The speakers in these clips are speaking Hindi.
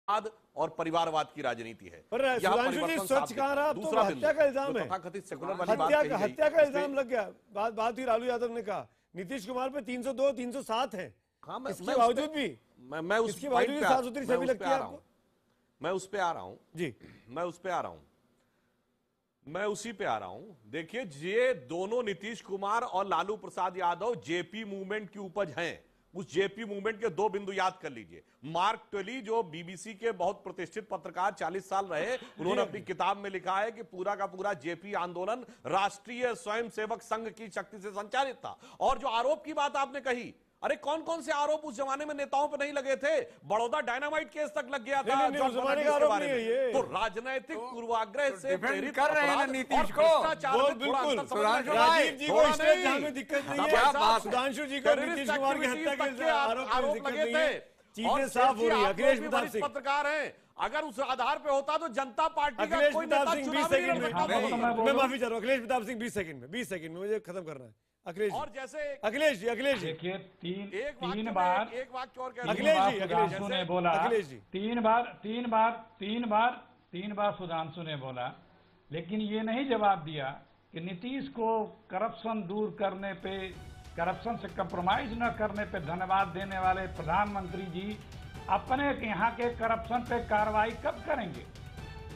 और परिवारवाद की राजनीति है। पर सुधांशु जी स्वच्छ कहाँ रहा? अब तो हत्या का इल्जाम है, हत्या का इल्जाम लग गया। बात हुई लालू यादव ने कहा नीतीश कुमार पे 302 307 है। इसके बावजूद भी इसके बावजूद साफ सुथरी छवि लगती है आपको? मैं उस पे आ रहा हूं जी, मैं उस पे आ रहा हूं, मैं उसी पे आ रहा हूं। देखिए, ये दोनों नीतीश कुमार और लालू प्रसाद यादव जेपी मूवमेंट की उपज हैं। उस जेपी मूवमेंट के दो बिंदु याद कर लीजिए। मार्क ट्वेली जो बीबीसी के बहुत प्रतिष्ठित पत्रकार 40 साल रहे, उन्होंने अपनी किताब में लिखा है कि पूरा का पूरा जेपी आंदोलन राष्ट्रीय स्वयंसेवक संघ की शक्ति से संचालित था। और जो आरोप की बात आपने कही, अरे कौन कौन से आरोप उस जमाने में नेताओं पर नहीं लगे थे? बड़ौदा डायनामाइट केस तक लग गया था। तो राजनीतिक पूर्वाग्रह से प्रेरित कर रहे हैं नीतीश को। बिल्कुल राजीव जी को इसमें जहां दिक्कत नहीं है, सुधांशु जी को नीतीश कुमार की हत्या के आरोप लगे थे। चीजें साफ हो रही है। अखिलेश प्रताप सिंह पत्रकार हैं, अगर उस आधार पे होता तो जनता पार्टी का कोई नेता 20 सेकंड में, मैं माफी चाह रहा हूँ अखिलेश प्रताप सिंह 20 सेकंड में मुझे खत्म करना है। अखिलेश और जैसे अखिलेश जी देखिए, तीन एक वाक्य और सुधांशु ने बोला, तीन बार सुधांशु ने बोला, लेकिन ये नहीं जवाब दिया कि नीतीश को करप्शन दूर करने पे, करप्शन से कंप्रोमाइज न करने पे धन्यवाद देने वाले प्रधानमंत्री जी अपने यहाँ के करप्शन पे कार्रवाई कब करेंगे?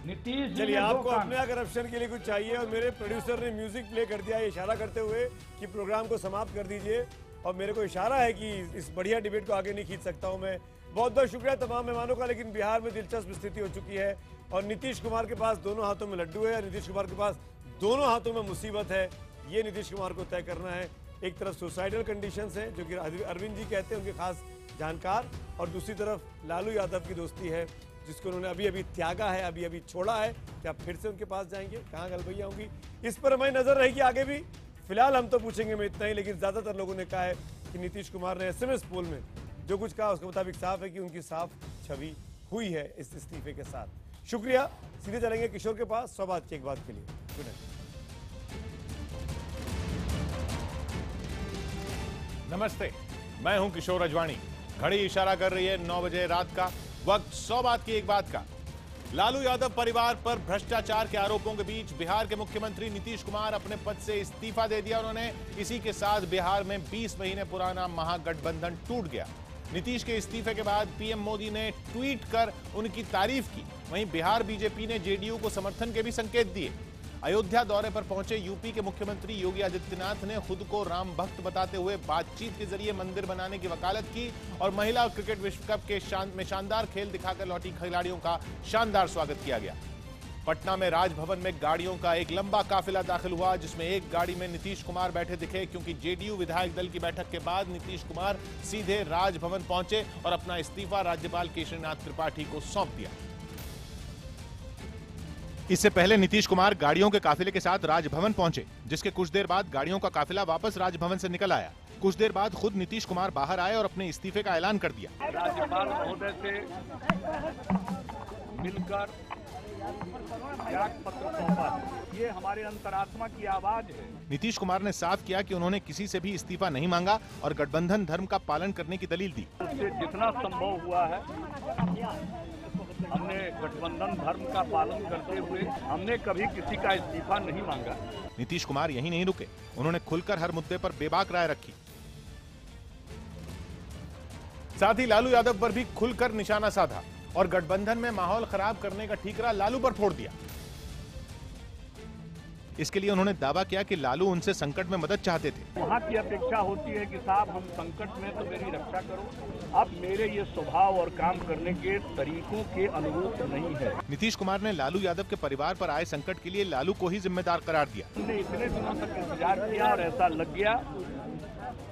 नीतीश जी, चलिए आपको अपने करप्शन के लिए कुछ चाहिए और मेरे प्रोड्यूसर ने म्यूजिक प्ले कर दिया इशारा करते हुए कि प्रोग्राम को समाप्त कर दीजिए, और मेरे को इशारा है कि इस बढ़िया डिबेट को आगे नहीं खींच सकता हूं मैं। बहुत बहुत शुक्रिया तमाम मेहमानों का। लेकिन बिहार में दिलचस्प स्थिति हो चुकी है और नीतीश कुमार के पास दोनों हाथों में लड्डू है, नीतीश कुमार के पास दोनों हाथों में मुसीबत है। ये नीतीश कुमार को तय करना है। एक तरफ सुसाइडल कंडीशंस है जो कि अरविंद जी कहते हैं, उनके खास जानकार, और दूसरी तरफ लालू यादव की दोस्ती है जिसको उन्होंने अभी त्यागा है, अभी छोड़ा है। क्या फिर से उनके पास जाएंगे? कहाँ गलबैया होंगी? इस पर हमारी नजर रहेगी आगे भी। फिलहाल हम तो पूछेंगे मैं इतना ही, लेकिन ज्यादातर लोगों ने कहा है कि नीतीश कुमार ने SMS पोल में जो कुछ कहा उसके मुताबिक साफ है कि उनकी साफ छवि हुई है इस इस्तीफे के साथ। शुक्रिया। सीधे चलेंगे किशोर के पास 100 बात की एक बात के लिए। Good night. नमस्ते, मैं हूं किशोर अजवाणी। घड़ी इशारा कर रही है 9 बजे रात का। वक्त 100 बात की एक बात का। लालू यादव परिवार पर भ्रष्टाचार के आरोपों के बीच बिहार के मुख्यमंत्री नीतीश कुमार अपने पद से इस्तीफा दे दिया। उन्होंने इसी के साथ बिहार में 20 महीने पुराना महागठबंधन टूट गया। नीतीश के इस्तीफे के बाद पीएम मोदी ने ट्वीट कर उनकी तारीफ की। वहीं बिहार बीजेपी ने जेडीयू को समर्थन के भी संकेत दिए। अयोध्या दौरे पर पहुंचे यूपी के मुख्यमंत्री योगी आदित्यनाथ ने खुद को राम भक्त बताते हुए बातचीत के जरिए मंदिर बनाने की वकालत की और महिला क्रिकेट विश्व कप के शानदार खेल दिखाकर लौटी खिलाड़ियों का शानदार स्वागत किया गया। पटना में राजभवन में गाड़ियों का एक लंबा काफिला दाखिल हुआ, जिसमें एक गाड़ी में नीतीश कुमार बैठे दिखे, क्योंकि जेडीयू विधायक दल की बैठक के बाद नीतीश कुमार सीधे राजभवन पहुंचे और अपना इस्तीफा राज्यपाल केशरीनाथ त्रिपाठी को सौंप दिया। इससे पहले नीतीश कुमार गाड़ियों के काफिले के साथ राजभवन पहुंचे, जिसके कुछ देर बाद गाड़ियों का काफिला वापस राजभवन से निकल आया। कुछ देर बाद खुद नीतीश कुमार बाहर आए और अपने इस्तीफे का ऐलान कर दिया। राज्यपाल महोदय से मिलकर त्याग पत्र सौंपा, ये हमारे अंतरात्मा की आवाज है। नीतीश कुमार ने साफ किया कि उन्होंने किसी से भी इस्तीफा नहीं मांगा और गठबंधन धर्म का पालन करने की दलील दी। उससे जितना संभव हुआ है हमने गठबंधन धर्म का पालन करते हुए हमने कभी किसी का इस्तीफा नहीं मांगा। नीतीश कुमार यहीं नहीं रुके, उन्होंने खुलकर हर मुद्दे पर बेबाक राय रखी। साथ ही लालू यादव पर भी खुलकर निशाना साधा और गठबंधन में माहौल खराब करने का ठीकरा लालू पर फोड़ दिया। इसके लिए उन्होंने दावा किया कि लालू उनसे संकट में मदद चाहते थे। वहाँ की अपेक्षा होती है कि साहब हम संकट में तो मेरी रक्षा करो। अब मेरे ये स्वभाव और काम करने के तरीकों के अनुरूप नहीं है। नीतीश कुमार ने लालू यादव के परिवार पर आए संकट के लिए लालू को ही जिम्मेदार करार दिया। हमने इतने दिनों तक इंतजार किया और ऐसा लग गया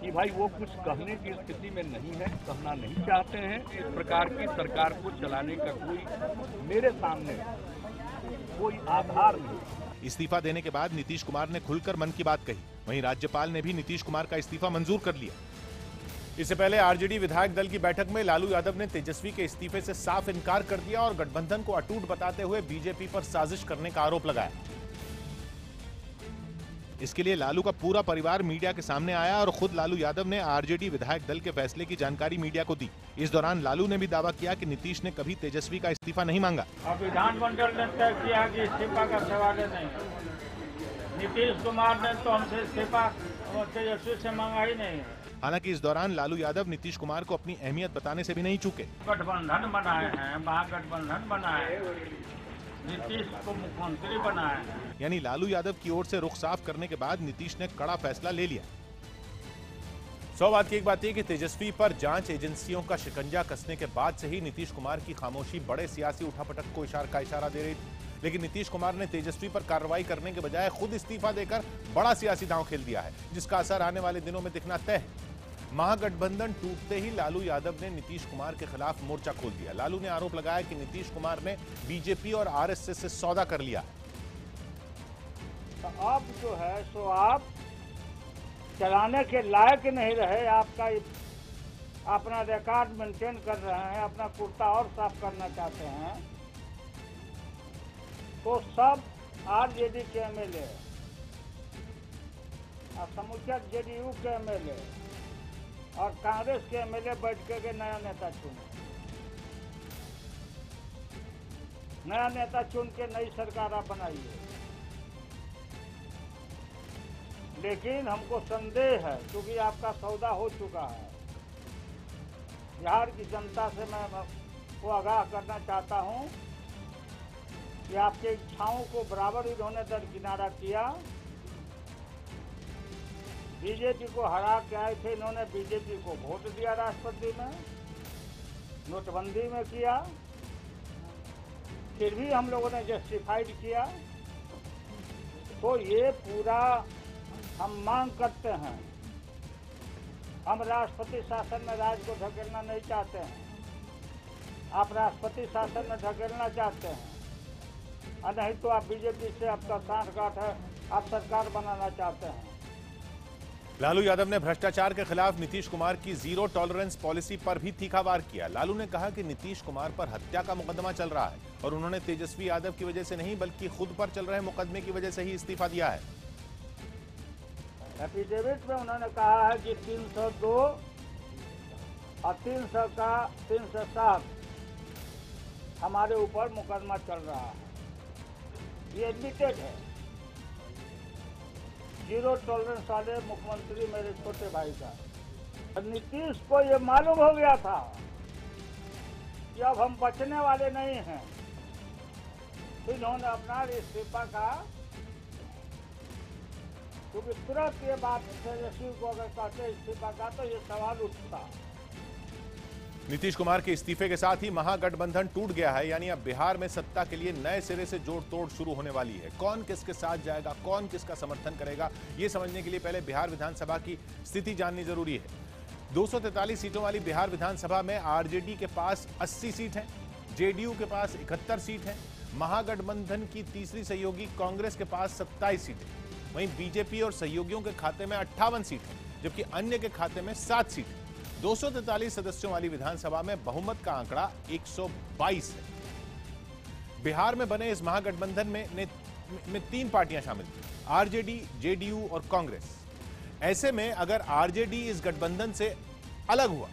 कि भाई वो कुछ कहने की स्थिति में नहीं है, कहना नहीं चाहते हैं। इस प्रकार की सरकार को चलाने का कोई मेरे सामने कोई आधार नहीं। इस्तीफा देने के बाद नीतीश कुमार ने खुलकर मन की बात कही। वहीं राज्यपाल ने भी नीतीश कुमार का इस्तीफा मंजूर कर लिया। इससे पहले आरजेडी विधायक दल की बैठक में लालू यादव ने तेजस्वी के इस्तीफे से साफ इनकार कर दिया और गठबंधन को अटूट बताते हुए बीजेपी पर साजिश करने का आरोप लगाया। इसके लिए लालू का पूरा परिवार मीडिया के सामने आया और खुद लालू यादव ने आरजेडी विधायक दल के फैसले की जानकारी मीडिया को दी। इस दौरान लालू ने भी दावा किया कि नीतीश ने कभी तेजस्वी का इस्तीफा नहीं मांगा। अब विधानमंडल ने तय किया कि इस्तीफा का सवाल नहीं। नीतीश कुमार ने तो हमसे इस्तीफा तेजस्वी से मांगा ही नहीं। हालांकि इस दौरान लालू यादव नीतीश कुमार को अपनी अहमियत बताने से भी नहीं चूके। गठबंधन बनाए हैं, महागठबंधन बनाए, नीतीश को मुख्यमंत्री बनाए, यानी लालू यादव की ओर से रुख साफ करने के बाद नीतीश ने कड़ा फैसला ले लिया। 100 बात की एक बात है कि तेजस्वी पर जांच एजेंसियों का शिकंजा कसने के बाद से ही नीतीश कुमार की खामोशी बड़े सियासी उठापटक को इशारा दे रही थी। लेकिन नीतीश कुमार ने तेजस्वी पर कार्रवाई करने के बजाय खुद इस्तीफा देकर बड़ा सियासी दांव खेल दिया है, जिसका असर आने वाले दिनों में दिखना तय है। महागठबंधन टूटते ही लालू यादव ने नीतीश कुमार के खिलाफ मोर्चा खोल दिया। लालू ने आरोप लगाया कि नीतीश कुमार ने बीजेपी और आरएसएस से सौदा कर लिया है। तो अब जो है सो आप चलाने के लायक नहीं रहे। आपका अपना रिकॉर्ड मेंटेन कर रहे हैं, अपना कुर्ता और साफ करना चाहते हैं, तो सब आरजेडी के एमएलए और समूचा जेडीयू के एमएलए और कांग्रेस के एमएलए बैठ के नया नेता चुने, नया नेता चुन के नई सरकार आप बनाइए। लेकिन हमको संदेह है, क्योंकि आपका सौदा हो चुका है। बिहार की जनता से मैं को आगाह करना चाहता हूं कि आपके इच्छाओं को बराबर इन्होंने दरकिनारा किया। बीजेपी को हरा के आए थे, इन्होंने बीजेपी को वोट दिया राष्ट्रपति में, नोटबंदी में किया, फिर भी हम लोगों ने जस्टिफाइड किया। तो ये पूरा हम मांग करते हैं, हम राष्ट्रपति शासन में राज्य को ढकेलना नहीं चाहते हैं। आप राष्ट्रपति शासन में ढकेलना चाहते हैं, और नहीं तो आप बीजेपी से आपका सांठगांठ है, आप सरकार बनाना चाहते हैं। लालू यादव ने भ्रष्टाचार के खिलाफ नीतीश कुमार की जीरो टॉलरेंस पॉलिसी पर भी तीखा वार किया। लालू ने कहा कि नीतीश कुमार पर हत्या का मुकदमा चल रहा है और उन्होंने तेजस्वी यादव की वजह से नहीं बल्कि खुद पर चल रहे मुकदमे की वजह से ही इस्तीफा दिया है। एफिडेविट में उन्होंने कहा है कि 302 और 307 हमारे ऊपर मुकदमा चल रहा है। ये एडमिटेड है। जीरो टॉलरेंस वाले मुख्यमंत्री मेरे छोटे भाई का। नीतीश को ये मालूम हो गया था कि अब हम बचने वाले नहीं हैं, इन्होंने अपना इस्तीफा का, क्योंकि तुरंत ये बात तेजस्वी को अगर कहते इस्तीफा का तो ये सवाल उठता। नीतीश कुमार के इस्तीफे के साथ ही महागठबंधन टूट गया है, यानी अब बिहार में सत्ता के लिए नए सिरे से जोड़ तोड़ शुरू होने वाली है। कौन किसके साथ जाएगा, कौन किसका समर्थन करेगा, ये समझने के लिए पहले बिहार विधानसभा की स्थिति जाननी जरूरी है। 243 सीटों वाली बिहार विधानसभा में आरजेडी के पास 80 सीट है, जेडीयू के पास 71 सीट है, महागठबंधन की तीसरी सहयोगी कांग्रेस के पास 27 सीटें, वहीं बीजेपी और सहयोगियों के खाते में 58 सीट है, जबकि अन्य के खाते में 7 सीट है। 243 सदस्यों वाली विधानसभा में बहुमत का आंकड़ा 122 है। बिहार में बने इस महागठबंधन में 3 पार्टियां शामिल थी, आरजेडी, जेडीयू और कांग्रेस। ऐसे में अगर आरजेडी इस गठबंधन से अलग हुआ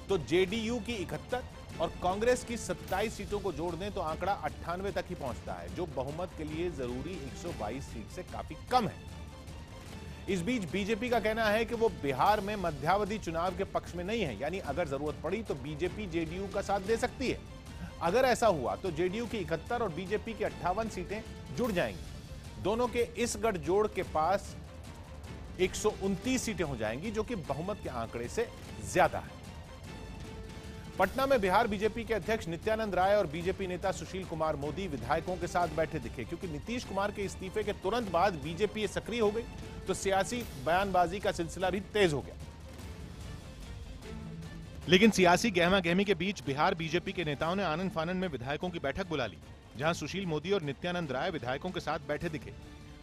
तो जेडीयू की 71 और कांग्रेस की 27 सीटों को जोड़ दें तो आंकड़ा 98 तक ही पहुंचता है, जो बहुमत के लिए जरूरी 122 सीट से काफी कम है। इस बीच बीजेपी का कहना है कि वो बिहार में मध्यावधि चुनाव के पक्ष में नहीं है, यानी अगर जरूरत पड़ी तो बीजेपी जेडीयू का साथ दे सकती है। अगर ऐसा हुआ तो जेडीयू की 71 और बीजेपी की 58 सीटें जुड़ जाएंगी। दोनों के इस गठजोड़ के पास 129 सीटें हो जाएंगी, जो कि बहुमत के आंकड़े से ज्यादा है। पटना में बिहार बीजेपी के अध्यक्ष नित्यानंद राय और बीजेपी नेता सुशील कुमार मोदी विधायकों के साथ बैठे दिखे, क्योंकि नीतीश कुमार के इस्तीफे के तुरंत बाद बीजेपी सक्रिय हो गई तो सियासी बयानबाजी का सिलसिला भी तेज हो गया। लेकिन सियासी गहमा गहमी के बीच बिहार बीजेपी के नेताओं ने आनन फानन में विधायकों की बैठक बुला ली, जहां सुशील मोदी और नित्यानंद राय विधायकों के साथ बैठे दिखे।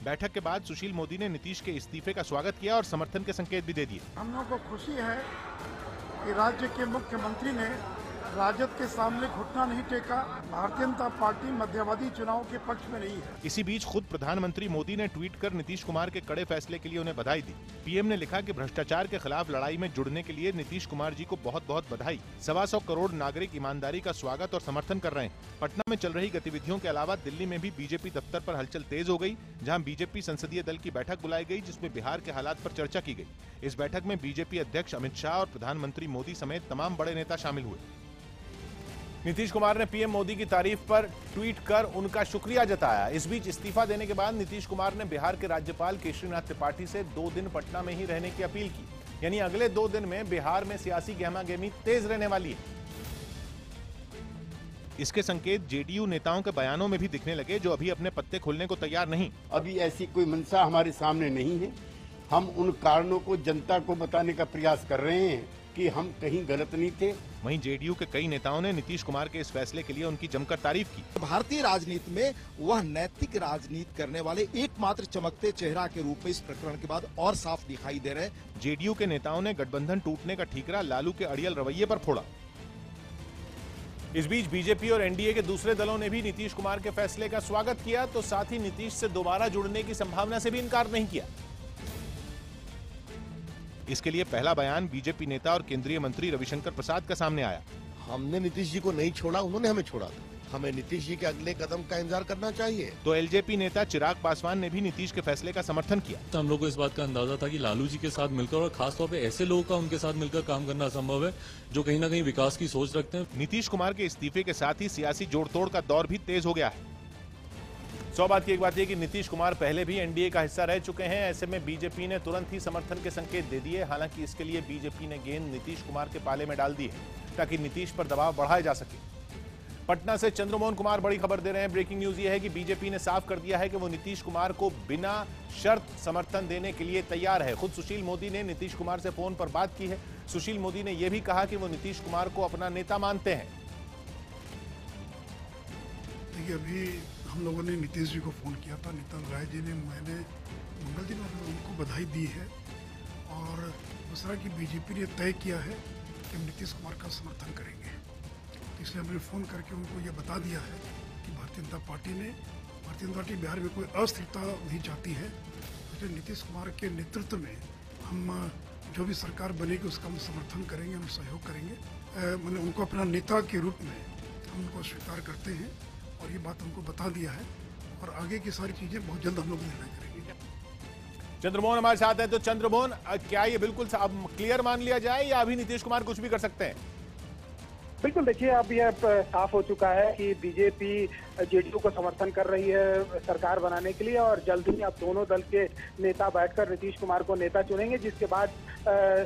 बैठक के बाद सुशील मोदी ने नीतीश के इस्तीफे का स्वागत किया और समर्थन के संकेत भी दे दिए। हम लोगों को खुशी है कि राज्य के मुख्यमंत्री ने राजद के सामने घुटना नहीं टेका। भारतीय जनता पार्टी मध्यावधि चुनाव के पक्ष में नहीं है। इसी बीच खुद प्रधानमंत्री मोदी ने ट्वीट कर नीतीश कुमार के कड़े फैसले के लिए उन्हें बधाई दी। पीएम ने लिखा कि भ्रष्टाचार के खिलाफ लड़ाई में जुड़ने के लिए नीतीश कुमार जी को बहुत बहुत बधाई। 125 करोड़ नागरिक ईमानदारी का स्वागत और समर्थन कर रहे हैं। पटना में चल रही गतिविधियों के अलावा दिल्ली में भी बीजेपी दफ्तर पर हलचल तेज हो गई, जहां बीजेपी संसदीय दल की बैठक बुलाई गई, जिसमें बिहार के हालात पर चर्चा की गई। इस बैठक में बीजेपी अध्यक्ष अमित शाह और प्रधानमंत्री मोदी समेत तमाम बड़े नेता शामिल हुए। नीतीश कुमार ने पीएम मोदी की तारीफ पर ट्वीट कर उनका शुक्रिया जताया। इस बीच इस्तीफा देने के बाद नीतीश कुमार ने बिहार के राज्यपाल केशरीनाथ त्रिपाठी से 2 दिन पटना में ही रहने की अपील की। यानी अगले 2 दिन में बिहार में सियासी गहमागहमी तेज रहने वाली है। इसके संकेत जेडीयू नेताओं के बयानों में भी दिखने लगे, जो अभी अपने पत्ते खोलने को तैयार नहीं। अभी ऐसी कोई मंशा हमारे सामने नहीं है। हम उन कारणों को जनता को बताने का प्रयास कर रहे हैं कि हम कहीं गलत नहीं थे। वहीं जेडीयू के कई नेताओं ने नीतीश कुमार के इस फैसले के लिए उनकी जमकर तारीफ की। भारतीय राजनीति में वह नैतिक राजनीति करने वाले एकमात्र चमकते चेहरा के रूप में इस प्रकरण के बाद और साफ दिखाई दे रहे हैं। जेडीयू के नेताओं ने गठबंधन टूटने का ठीकरा लालू के अड़ियल रवैये पर फोड़ा। इस बीच बीजेपी और एनडीए के दूसरे दलों ने भी नीतीश कुमार के फैसले का स्वागत किया, तो साथ ही नीतीश से दोबारा जुड़ने की संभावना से भी इनकार नहीं किया। इसके लिए पहला बयान बीजेपी नेता और केंद्रीय मंत्री रविशंकर प्रसाद का सामने आया। हमने नीतीश जी को नहीं छोड़ा, उन्होंने हमें छोड़ा था। हमें नीतीश जी के अगले कदम का इंतजार करना चाहिए। तो एलजेपी नेता चिराग पासवान ने भी नीतीश के फैसले का समर्थन किया। तो हम लोग को इस बात का अंदाजा था कि लालू जी के साथ मिलकर और खासतौर पे ऐसे लोगों का उनके साथ मिलकर काम करना असंभव है जो कहीं ना कहीं विकास की सोच रखते हैं। नीतीश कुमार के इस्तीफे के साथ ही सियासी जोड़तोड़ का दौर भी तेज हो गया है। 100 बात की एक बात यह कि नीतीश कुमार पहले भी एनडीए का हिस्सा रह चुके हैं। ऐसे में बीजेपी ने तुरंत ही समर्थन के संकेत दे दिए। हालांकि इसके लिए बीजेपी ने गेंद नीतीश कुमार के पाले में डाल दी है ताकि नीतीश पर दबाव बढ़ाया जा सके। पटना से चंद्रमोहन कुमार बड़ी खबर दे रहे हैं। ब्रेकिंग न्यूज यह है कि बीजेपी ने साफ कर दिया है कि वो नीतीश कुमार को बिना शर्त समर्थन देने के लिए तैयार है। खुद सुशील मोदी ने नीतीश कुमार से फोन पर बात की है। सुशील मोदी ने यह भी कहा कि वो नीतीश कुमार को अपना नेता मानते हैं। देखिए, अभी हम लोगों ने नीतीश जी को फ़ोन किया था। नितिन राय जी ने, मैंने मंगल दिन उनको बधाई दी है। और दूसरा कि बीजेपी ने तय किया है कि हम नीतीश कुमार का समर्थन करेंगे। इसलिए हमने फ़ोन करके उनको ये बता दिया है कि भारतीय जनता पार्टी बिहार में कोई अस्थिरता नहीं चाहती है। इसलिए नीतीश कुमार के नेतृत्व में हम जो भी सरकार बनेगी उसका हम समर्थन करेंगे, हम सहयोग करेंगे। मैंने उनको अपना नेता के रूप में हम उनको स्वीकार करते हैं और ये बात हमको बता दिया है। और आगे की सारी चीजें बहुत जल्द हम लोग निर्णय करेंगे। चंद्रमोहन हमारे साथ है। तो चंद्रमोहन, क्या ये बिल्कुल अब क्लियर मान लिया जाए या अभी नीतीश कुमार कुछ भी कर सकते हैं? बिल्कुल, देखिए अब यह साफ हो चुका है कि बीजेपी जेडीयू को समर्थन कर रही है सरकार बनाने के लिए और जल्द ही अब दोनों दल के नेता बैठकर नीतीश कुमार को नेता चुनेंगे, जिसके बाद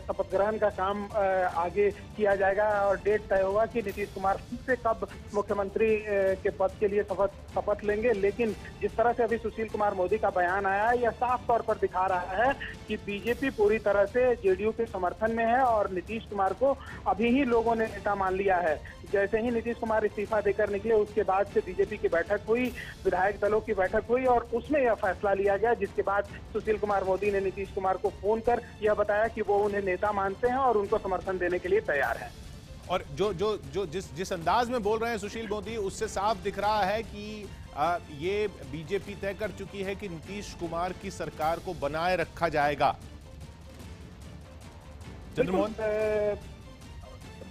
शपथ ग्रहण का काम आगे किया जाएगा और डेट तय होगा कि नीतीश कुमार फिर से कब मुख्यमंत्री के पद के लिए शपथ लेंगे। लेकिन जिस तरह से अभी सुशील कुमार मोदी का बयान आया है, यह साफ तौर पर दिखा रहा है कि बीजेपी पूरी तरह से जेडीयू के समर्थन में है और नीतीश कुमार को अभी ही लोगों ने नेता मान लिया है। जैसे ही नीतीश कुमार इस्तीफा देकर निकले, उसके बाद से बीजेपी की बैठक हुई, विधायक दलों की बैठक हुई और उसमें यह फैसला लिया गया, जिसके बाद सुशील कुमार मोदी ने नीतीश कुमार को फोन कर यह बताया कि वो उन्हें नेता मानते हैं और उनको समर्थन देने के लिए तैयार है। और जिस अंदाज में बोल रहे हैं सुशील मोदी, उससे साफ दिख रहा है कि ये बीजेपी तय कर चुकी है कि नीतीश कुमार की सरकार को बनाए रखा जाएगा। चंद्रमोहन,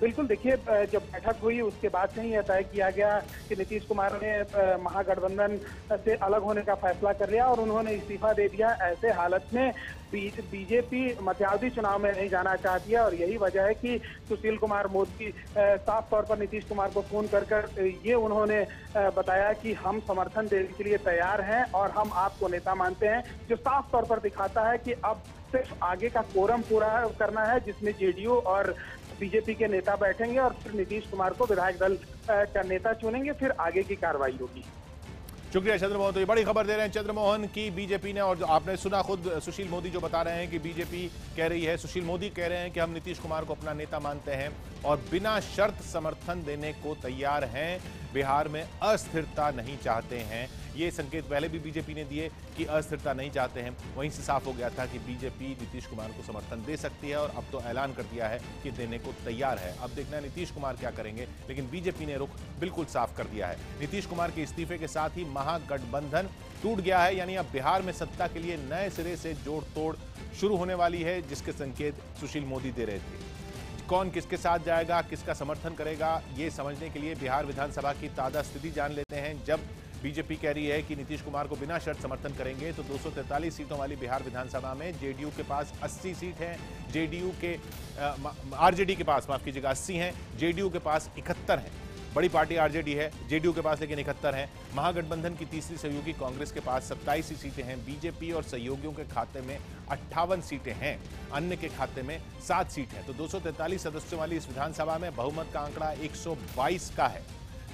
बिल्कुल, देखिए जब बैठक हुई उसके बाद से ही यह तय किया गया कि नीतीश कुमार ने महागठबंधन से अलग होने का फैसला कर लिया और उन्होंने इस्तीफा दे दिया। ऐसे हालत में बीजेपी मध्यावधि चुनाव में नहीं जाना चाहती है और यही वजह है कि सुशील कुमार मोदी साफ तौर पर नीतीश कुमार को फोन कर ये उन्होंने बताया कि हम समर्थन देने के लिए तैयार हैं और हम आपको नेता मानते हैं, जो साफ तौर पर दिखाता है कि अब सिर्फ आगे का कोरम पूरा करना है, जिसमें जेडीयू और बीजेपी के नेता बैठेंगे और फिर नीतीश कुमार को विधायक दल का नेता चुनेंगे, फिर आगे की कार्रवाई होगी। शुक्रिया चंद्रमोहन। तो ये बड़ी खबर दे रहे हैं चंद्रमोहन की बीजेपी ने, और आपने सुना खुद सुशील मोदी जो बता रहे हैं कि बीजेपी कह रही है, सुशील मोदी कह रहे हैं कि हम नीतीश कुमार को अपना नेता मानते हैं और बिना शर्त समर्थन देने को तैयार हैं। बिहार में अस्थिरता नहीं चाहते हैं। ये संकेत पहले भी बीजेपी ने दिए कि अस्थिरता नहीं चाहते हैं। वहीं से साफ हो गया था कि बीजेपी नीतीश कुमार को समर्थन दे सकती है और अब तो ऐलान कर दिया है कि देने को तैयार है। अब देखना है नीतीश कुमार क्या करेंगे, लेकिन बीजेपी ने रुख बिल्कुल साफ कर दिया है। नीतीश कुमार के इस्तीफे के साथ ही महागठबंधन टूट गया है, यानी अब बिहार में सत्ता के लिए नए सिरे से जोड़ तोड़ शुरू होने वाली है, जिसके संकेत सुशील मोदी दे रहे थे। कौन किसके साथ जाएगा, किसका समर्थन करेगा, ये समझने के लिए बिहार विधानसभा की ताजा स्थिति जान लेते हैं। जब बीजेपी कह रही है कि नीतीश कुमार को बिना शर्त समर्थन करेंगे, तो 243 सीटों वाली बिहार विधानसभा में जेडीयू के पास 80 सीट हैं, जेडीयू के आरजेडी के पास, माफ कीजिएगा, 80 हैं, जेडीयू के पास 71 हैं। बड़ी पार्टी आरजेडी है, जेडीयू के पास लेकिन 71 हैं। महागठबंधन की तीसरी सहयोगी कांग्रेस के पास 27 सीटें हैं। बीजेपी और सहयोगियों के खाते में 58 सीटें हैं, अन्य के खाते में 7 सीट हैं। तो 243 सदस्यों वाली इस विधानसभा में बहुमत का आंकड़ा 122 का है।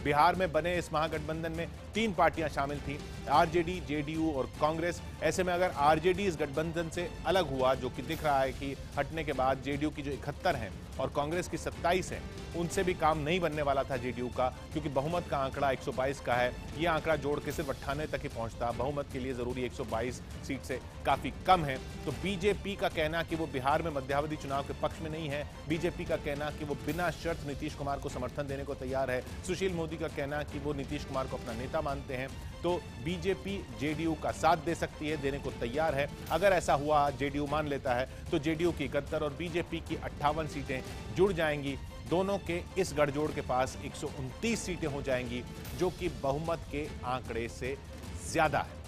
बिहार में बने इस महागठबंधन में 3 पार्टियां शामिल थीं, आरजेडी, जेडीयू और कांग्रेस। ऐसे में अगर आरजेडी इस गठबंधन से अलग हुआ, जो कि दिख रहा है कि हटने के बाद जेडीयू की जो 71 हैं और कांग्रेस की 27 हैं, उनसे भी काम नहीं बनने वाला था जेडीयू का, क्योंकि बहुमत का आंकड़ा 122 का है। ये आंकड़ा जोड़ के सिर्फ 98 तक ही पहुंचता। बहुमत के लिए जरूरी 122 सीट से काफी कम है। तो बीजेपी का कहना कि वो बिहार में मध्यावधि चुनाव के पक्ष में नहीं है, बीजेपी का कहना कि वो बिना शर्त नीतीश कुमार को समर्थन देने को तैयार है, सुशील मोदी का कहना कि वो नीतीश कुमार को अपना नेता मानते हैं, तो बीजेपी जेडीयू का साथ दे सकती है, देने को तैयार है। अगर ऐसा हुआ, जेडीयू मान लेता है, तो जेडीयू की 71 और बीजेपी की 58 सीटें जुड़ जाएंगी। दोनों के इस गठजोड़ के पास 129 सीटें हो जाएंगी, जो कि बहुमत के आंकड़े से ज्यादा है।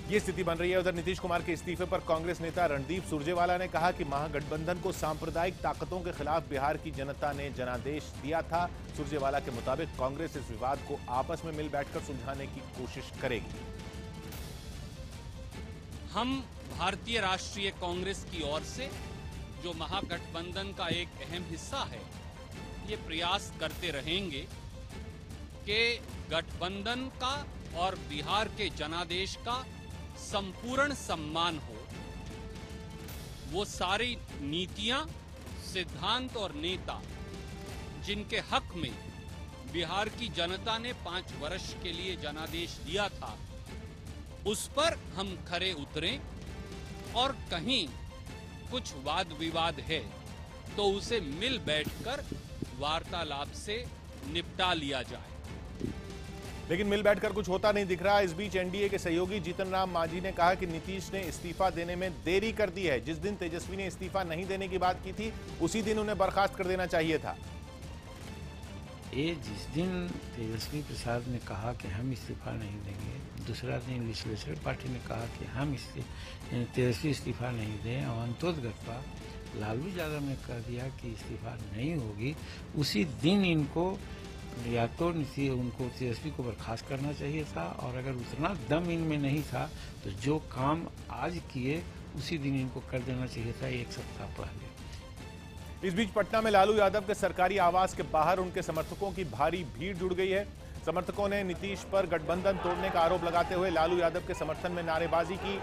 ये स्थिति बन रही है। उधर नीतीश कुमार के इस्तीफे पर कांग्रेस नेता रणदीप सुरजेवाला ने कहा कि महागठबंधन को सांप्रदायिक ताकतों के खिलाफ बिहार की जनता ने जनादेश दिया था। सुरजेवाला के मुताबिक कांग्रेस इस विवाद को आपस में मिल बैठकर सुलझाने की कोशिश करेगी। हम भारतीय राष्ट्रीय कांग्रेस की ओर से, जो महागठबंधन का एक अहम हिस्सा है, ये प्रयास करते रहेंगे कि गठबंधन का और बिहार के जनादेश का संपूर्ण सम्मान हो। वो सारी नीतियां, सिद्धांत और नेता जिनके हक में बिहार की जनता ने 5 वर्ष के लिए जनादेश दिया था, उस पर हम खरे उतरें और कहीं कुछ वाद विवाद है तो उसे मिल बैठकर वार्तालाप से निपटा लिया जाए। लेकिन मिल बैठकर कुछ होता नहीं दिख रहा। इस बीच एनडीए के सहयोगी जीतन राम मांझी ने कहा कि नीतीश ने इस्तीफा देने में देरी कर दी है। जिस दिन तेजस्वी ने इस्तीफा नहीं देने की बात की थी, उसी दिन उन्हें बर्खास्त कर देना चाहिए था। ये जिस दिन तेजस्वी प्रसाद ने कहा कि हम इस्तीफा नहीं देंगे, दूसरा दिन लिबरेशन पार्टी ने कहा कि हम तेजस्वी इस्तीफा नहीं दें, और अंतोदगत्वा लालू यादव ने कह दिया कि इस्तीफा नहीं होगी, उसी दिन इनको या तो उनको तेजस्वी को बर्खास्त करना चाहिए था, और अगर उतना दम इनमें नहीं था तो जो काम आज किए उसी दिन इनको कर देना चाहिए था, 1 सप्ताह पहले। इस बीच पटना में लालू यादव के सरकारी आवास के बाहर उनके समर्थकों की भारी भीड़ जुड़ गई है। समर्थकों ने नीतीश पर गठबंधन तोड़ने का आरोप लगाते हुए लालू यादव के समर्थन में नारेबाजी की।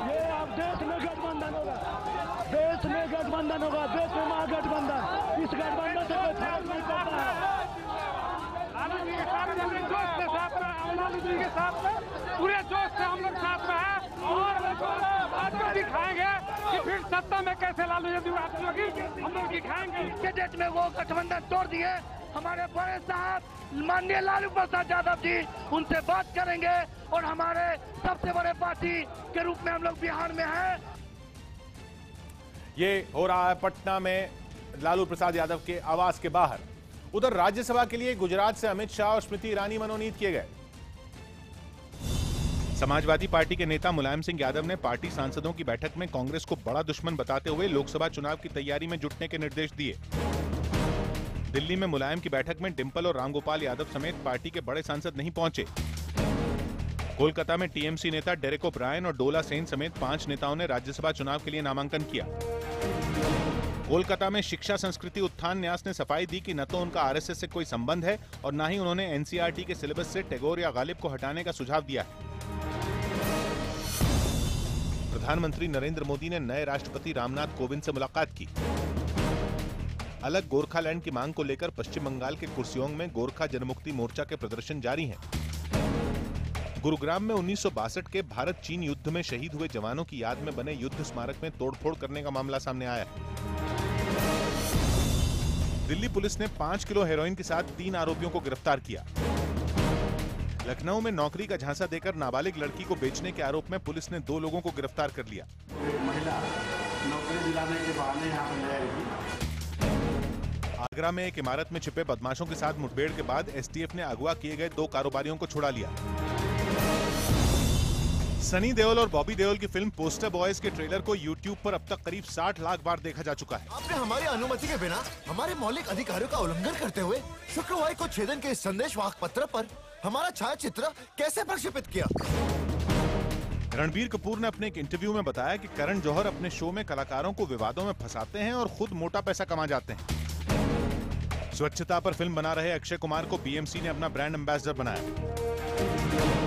ये अब देश में गठबंधन होगा, देश में गठबंधन होगा, देश में महागठबंधन। इस गठबंधन से कोई फर्क नहीं पड़ता है। लालू जी के साथ में, जोश के साथ में, लालू जी के साथ में, पूरे जोश से हम लोग साथ में हैं, और आज भी दिखाएंगे कि फिर सत्ता में कैसे लालू यादव हम लोग दिखाएंगे। के डेट में वो गठबंधन तोड़ दिए। हमारे बड़े साहब माननीय लालू प्रसाद यादव जी उनसे बात करेंगे, और हमारे सबसे बड़े पार्टी के रूप में हम लोग बिहार में हैं। ये हो रहा है पटना में लालू प्रसाद यादव के आवास के बाहर। उधर राज्यसभा के लिए गुजरात से अमित शाह और स्मृति ईरानी मनोनीत किए गए। समाजवादी पार्टी के नेता मुलायम सिंह यादव ने पार्टी सांसदों की बैठक में कांग्रेस को बड़ा दुश्मन बताते हुए लोकसभा चुनाव की तैयारी में जुटने के निर्देश दिए। दिल्ली में मुलायम की बैठक में डिंपल और रामगोपाल यादव समेत पार्टी के बड़े सांसद नहीं पहुंचे। कोलकाता में टीएमसी नेता डेरेक ओब्रायन और डोला सेन समेत 5 नेताओं ने राज्यसभा चुनाव के लिए नामांकन किया। कोलकाता में शिक्षा संस्कृति उत्थान न्यास ने सफाई दी कि न तो उनका आरएसएस से कोई संबंध है और न ही उन्होंने एनसीईआरटी के सिलेबस से टैगोर या गालिब को हटाने का सुझाव दिया है। प्रधानमंत्री नरेंद्र मोदी ने नए राष्ट्रपति रामनाथ कोविंद से मुलाकात की। अलग गोरखालैंड की मांग को लेकर पश्चिम बंगाल के कुर्सियोंग में गोरखा जनमुक्ति मोर्चा के प्रदर्शन जारी हैं। गुरुग्राम में 1962 के भारत चीन युद्ध में शहीद हुए जवानों की याद में बने युद्ध स्मारक में तोड़फोड़ करने का मामला सामने आया है। दिल्ली पुलिस ने 5 किलो हेरोइन के साथ 3 आरोपियों को गिरफ्तार किया। लखनऊ में नौकरी का झांसा देकर नाबालिग लड़की को बेचने के आरोप में पुलिस ने 2 लोगों को गिरफ्तार कर लिया। महिला नौकरी दिलाने के बहाने यहाँ पर ले आई थी। आगरा में एक इमारत में छिपे बदमाशों के साथ मुठभेड़ के बाद एसटीएफ ने अगवा किए गए 2 कारोबारियों को छुड़ा लिया। सनी देओल और बॉबी देओल की फिल्म पोस्टर बॉयज के ट्रेलर को यूट्यूब पर अब तक करीब 60 लाख बार देखा जा चुका है। आपने हमारी अनुमति के बिना हमारे मौलिक अधिकारों का उल्लंघन करते हुए शुक्रवार को छेदन के संदेश वाहक पत्र पर हमारा छायाचित्र कैसे प्रक्षेपित किया? रणबीर कपूर ने अपने एक इंटरव्यू में बताया कि करण जौहर अपने शो में कलाकारों को विवादों में फंसाते हैं और खुद मोटा पैसा कमा जाते हैं। स्वच्छता पर फिल्म बना रहे अक्षय कुमार को बीएमसी ने अपना ब्रांड एम्बेसडर बनाया।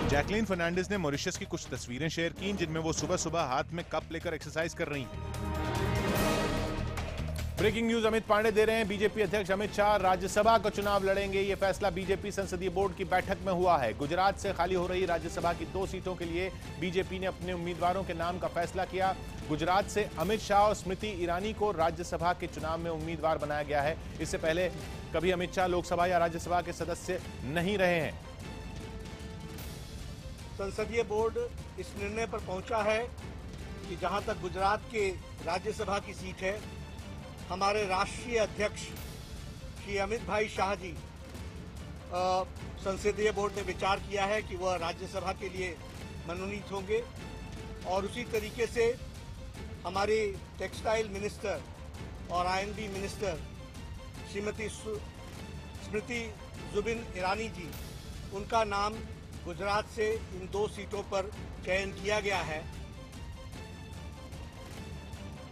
जैकलीन फर्नांडिस ने मॉरिशस की कुछ तस्वीरें शेयर की जिनमें वो सुबह सुबह हाथ में कप लेकर एक्सरसाइज कर रही हैं। ब्रेकिंग न्यूज अमित पांडे दे रहे हैं। बीजेपी अध्यक्ष अमित शाह राज्यसभा का चुनाव लड़ेंगे। ये फैसला बीजेपी संसदीय बोर्ड की बैठक में हुआ है। गुजरात से खाली हो रही राज्यसभा की 2 सीटों के लिए बीजेपी ने अपने उम्मीदवारों के नाम का फैसला किया। गुजरात से अमित शाह और स्मृति ईरानी को राज्यसभा के चुनाव में उम्मीदवार बनाया गया है। इससे पहले कभी अमित शाह लोकसभा या राज्यसभा के सदस्य नहीं रहे हैं। संसदीय बोर्ड इस निर्णय पर पहुंचा है कि जहां तक गुजरात के राज्यसभा की सीट है, हमारे राष्ट्रीय अध्यक्ष श्री अमित भाई शाह जी संसदीय बोर्ड ने विचार किया है कि वह राज्यसभा के लिए मनोनीत होंगे। और उसी तरीके से हमारी टेक्सटाइल मिनिस्टर और आईएनबी मिनिस्टर श्रीमती स्मृति जुबिन ईरानी जी, उनका नाम गुजरात से इन 2 सीटों पर चयन किया गया है।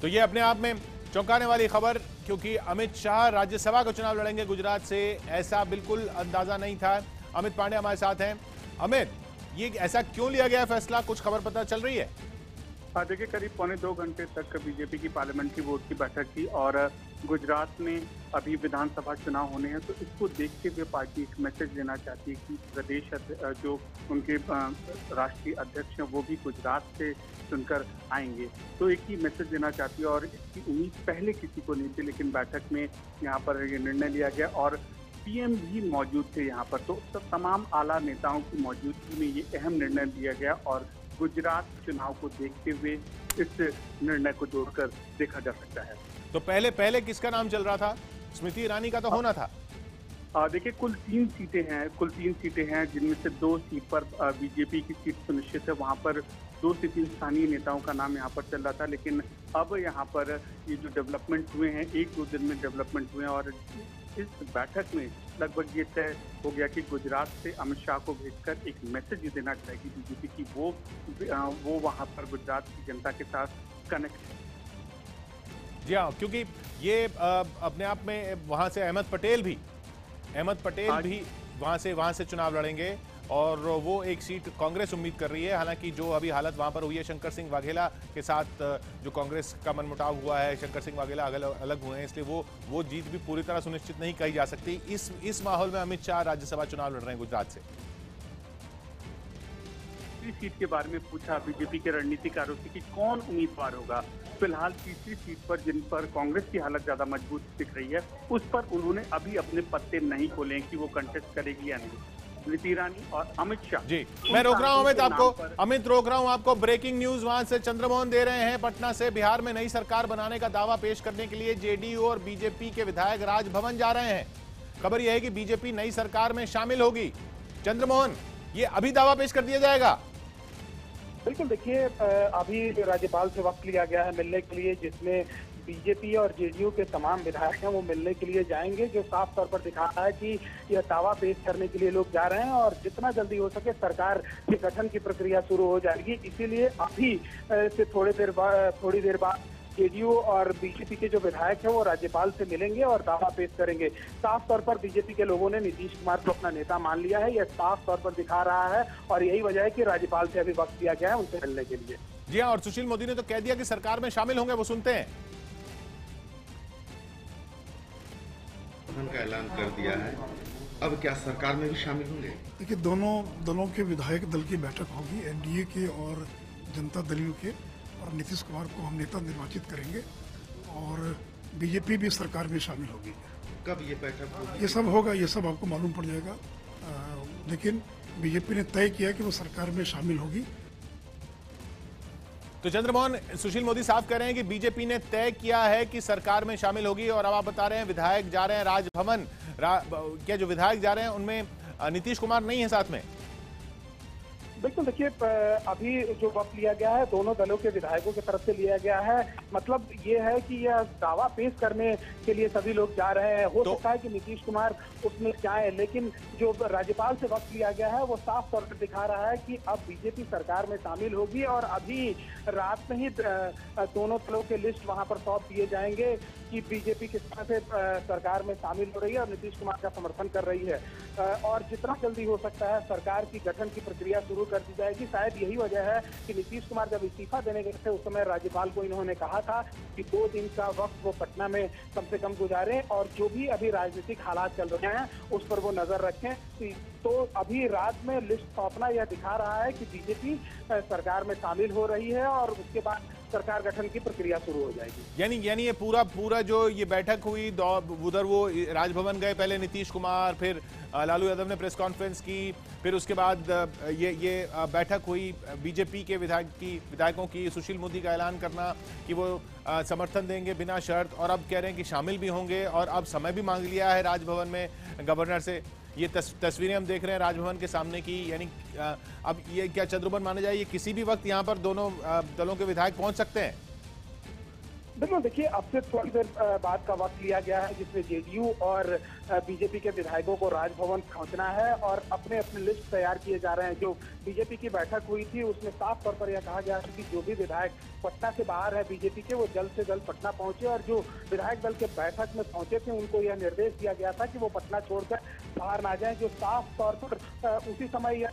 तो ये अपने आप में चौंकाने वाली खबर, क्योंकि अमित शाह राज्यसभा का चुनाव लड़ेंगे गुजरात से, ऐसा बिल्कुल अंदाजा नहीं था। अमित पांडे हमारे साथ हैं। अमित, ये ऐसा क्यों लिया गया फैसला, कुछ खबर पता चल रही है? देखिए, करीब 1.25 घंटे तक बीजेपी की पार्लियामेंट्री बोर्ड की बैठक थी और गुजरात में अभी विधानसभा चुनाव होने हैं, तो इसको देखते हुए पार्टी एक मैसेज देना चाहती है कि प्रदेश जो उनके राष्ट्रीय अध्यक्ष हैं वो भी गुजरात से चुनकर आएंगे। तो एक ही मैसेज देना चाहती है और इसकी उम्मीद पहले किसी को नहीं थी, लेकिन बैठक में यहाँ पर ये निर्णय लिया गया और पीएम भी मौजूद थे यहाँ पर। तो तमाम आला नेताओं की मौजूदगी में ये अहम निर्णय लिया गया और गुजरात चुनाव को देखते हुए इस निर्णय को जोड़कर देखा जा सकता है। तो पहले किसका नाम चल रहा था? स्मृति ईरानी का तो होना था। देखिए, कुल 3 सीटें हैं जिनमें से 2 सीट पर बीजेपी की सीट सुनिश्चित है। वहां पर 2 से 3 स्थानीय नेताओं का नाम यहाँ पर चल रहा था, लेकिन अब यहाँ पर ये जो डेवलपमेंट हुए हैं, 1-2 दिन में डेवलपमेंट हुए हैं और इस बैठक में लगभग ये तय हो गया कि गुजरात से अमित शाह को भेजकर एक मैसेज ये देना चाहेगी बीजेपी की वो वहाँ पर गुजरात की जनता के साथ कनेक्ट है। जी हाँ, क्योंकि ये अपने आप में वहाँ से अहमद पटेल भी वहाँ से चुनाव लड़ेंगे और वो एक सीट कांग्रेस उम्मीद कर रही है। हालांकि जो अभी हालत वहाँ पर हुई है, शंकर सिंह वाघेला के साथ जो कांग्रेस का मनमुटाव हुआ है, शंकर सिंह वाघेला अलग हुए हैं, इसलिए वो जीत भी पूरी तरह सुनिश्चित नहीं कही जा सकती। इस माहौल में अमित शाह राज्यसभा चुनाव लड़ रहे हैं गुजरात से। सीट के बारे में पूछा बीजेपी के रणनीतिकारों से कि कौन उम्मीदवार होगा। फिलहाल तीसरी सीट पर जिन पर कांग्रेस की हालत ज्यादा मजबूत दिख रही है, उस पर उन्होंने अभी अपने पत्ते नहीं खोले कि वो कंटेस्ट करेगी या नहीं। स्मृति ईरानी और अमित शाह। जी, मैं रोक रहा हूं अमित रोक रहा हूं आपको। ब्रेकिंग न्यूज वहां से चंद्रमोहन दे रहे हैं पटना से। बिहार में नई सरकार बनाने का दावा पेश करने के लिए जेडीयू और बीजेपी के विधायक राजभवन जा रहे हैं। खबर यह है कि बीजेपी नई सरकार में शामिल होगी। चंद्रमोहन, ये अभी दावा पेश कर दिया जाएगा? बिल्कुल, देखिए, अभी राज्यपाल से वक्त लिया गया है मिलने के लिए, जिसमें बीजेपी और जेडीयू के तमाम विधायक हैं वो मिलने के लिए जाएंगे, जो साफ तौर पर दिखा रहा है कि यह दावा पेश करने के लिए लोग जा रहे हैं और जितना जल्दी हो सके सरकार के गठन की प्रक्रिया शुरू हो जाएगी। इसीलिए अभी से थोड़ी देर बाद जेडीयू और बीजेपी के जो विधायक हैं वो राज्यपाल से मिलेंगे और दावा पेश करेंगे। साफ तौर पर बीजेपी के लोगों ने नीतीश कुमार को अपना नेता मान लिया है, यह साफ तौर पर दिखा रहा है और यही वजह है कि राज्यपाल से अभी वक्त दिया गया है उनसे मिलने के लिए। जी हाँ, और सुशील मोदी ने तो कह दिया कि सरकार में शामिल होंगे, वो सुनते हैं। गठबंधन का ऐलान कर दिया है, अब क्या सरकार में भी शामिल होंगे? देखिए, दोनों दलों के विधायक दल की बैठक होगी, एनडीए के और जनता दल के, और नीतीश कुमार को हम नेता निर्वाचित करेंगे और बीजेपी भी सरकार में शामिल होगी। कब ये बैठक होगी? ये सब होगा, ये सब आपको मालूम पड़ जाएगा, लेकिन बीजेपी ने तय किया कि वो सरकार में शामिल होगी। तो चंद्रमोहन, सुशील मोदी साफ कह रहे हैं कि बीजेपी ने तय किया है कि सरकार में शामिल होगी, और अब आप बता रहे हैं विधायक जा रहे हैं राजभवन। क्या जो विधायक जा रहे हैं उनमें नीतीश कुमार नहीं है साथ में? बिल्कुल, देखिए अभी जो वक्त लिया गया है दोनों दलों के विधायकों की तरफ से लिया गया है। मतलब ये है कि यह दावा पेश करने के लिए सभी लोग जा रहे हैं। हो सकता है कि नीतीश कुमार उसमें जाए, लेकिन जो राज्यपाल से वक्त लिया गया है वो साफ तौर पर दिखा रहा है कि अब बीजेपी सरकार में शामिल होगी, और अभी रात में ही दोनों दलों के लिस्ट वहां पर सौंप दिए जाएंगे कि बीजेपी किस तरह से सरकार में शामिल हो रही है और नीतीश कुमार का समर्थन कर रही है। और जितना जल्दी हो सकता है सरकार की गठन की प्रक्रिया शुरू कर दी जाएगी। शायद यही वजह है कि नीतीश कुमार जब इस्तीफा देने गए थे उस समय राज्यपाल को इन्होंने कहा था कि 2 दिन का वक्त वो पटना में कम से कम गुजारें, और जो भी अभी राजनीतिक हालात चल रहे हैं उस पर वो नजर रखें। तो अभी रात में लिस्ट सौंपना यह दिखा रहा है कि बीजेपी सरकार में शामिल हो रही है, और उसके बाद सरकार गठन की प्रक्रिया शुरू हो जाएगी। यानी ये पूरा जो ये बैठक हुई, उधर वो राजभवन गए पहले नीतीश कुमार, फिर लालू यादव ने प्रेस कॉन्फ्रेंस की, फिर उसके बाद ये बैठक हुई बीजेपी के विधायकों की, सुशील मोदी का ऐलान करना कि वो समर्थन देंगे बिना शर्त, और अब कह रहे हैं कि शामिल भी होंगे, और अब समय भी मांग लिया है राजभवन में गवर्नर से। ये तस्वीरें हम देख रहे हैं राजभवन के सामने की, यानी अब ये क्या चंद्रमोहन माना जाए ये किसी भी वक्त यहाँ पर दोनों दलों के विधायक पहुंच सकते हैं? बिल्कुल, देखिए अब से थोड़ी देर बाद का वक्त लिया गया है जिसमें जेडीयू और बीजेपी के विधायकों को राजभवन पहुंचना है और अपने अपने लिस्ट तैयार किए जा रहे हैं। जो बीजेपी की बैठक हुई थी उसमें साफ तौर पर यह कहा गया कि जो भी विधायक पटना से बाहर है बीजेपी के, वो जल्द से जल्द पटना पहुंचे, और जो विधायक दल के बैठक में पहुंचे थे उनको यह निर्देश दिया गया था कि वो पटना छोड़कर बाहर ना जाएं। जो साफ तौर पर उसी समय यह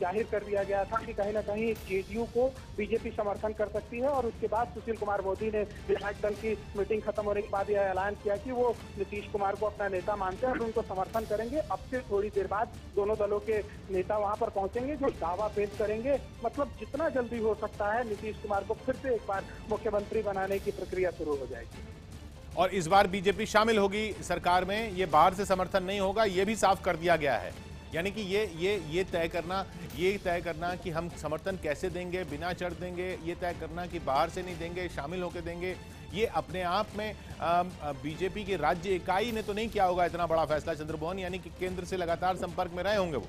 जाहिर कर दिया गया था कि कहीं ना कहीं जेडीयू को बीजेपी समर्थन कर सकती है, और उसके बाद सुशील कुमार मोदी ने विधायक दल की मीटिंग खत्म होने के बाद यह ऐलान किया कि वो नीतीश कुमार को अपना नेता मानते हैं और उनको समर्थन करेंगे। अब से थोड़ी देर बाद दोनों दलों के नेता वहां पर पहुंचेंगे जो दावा पेश करेंगे। मतलब जितना जल्दी हो सकता है नीतीश कुमार को फिर से एक बार मुख्यमंत्री बनाने की प्रक्रिया शुरू हो जाएगी। और इस बार बीजेपी शामिल होगी सरकार में, ये बाहर से समर्थन नहीं होगा, ये भी साफ कर दिया गया है। यानी कि ये तय करना कि हम समर्थन कैसे देंगे, बिना शर्त देंगे, ये तय करना कि बाहर से नहीं देंगे, शामिल होकर देंगे, ये अपने आप में बीजेपी की राज्य इकाई ने तो नहीं किया होगा इतना बड़ा फैसला चंद्रमोहन, यानी कि केंद्र से लगातार संपर्क में रहे होंगे वो।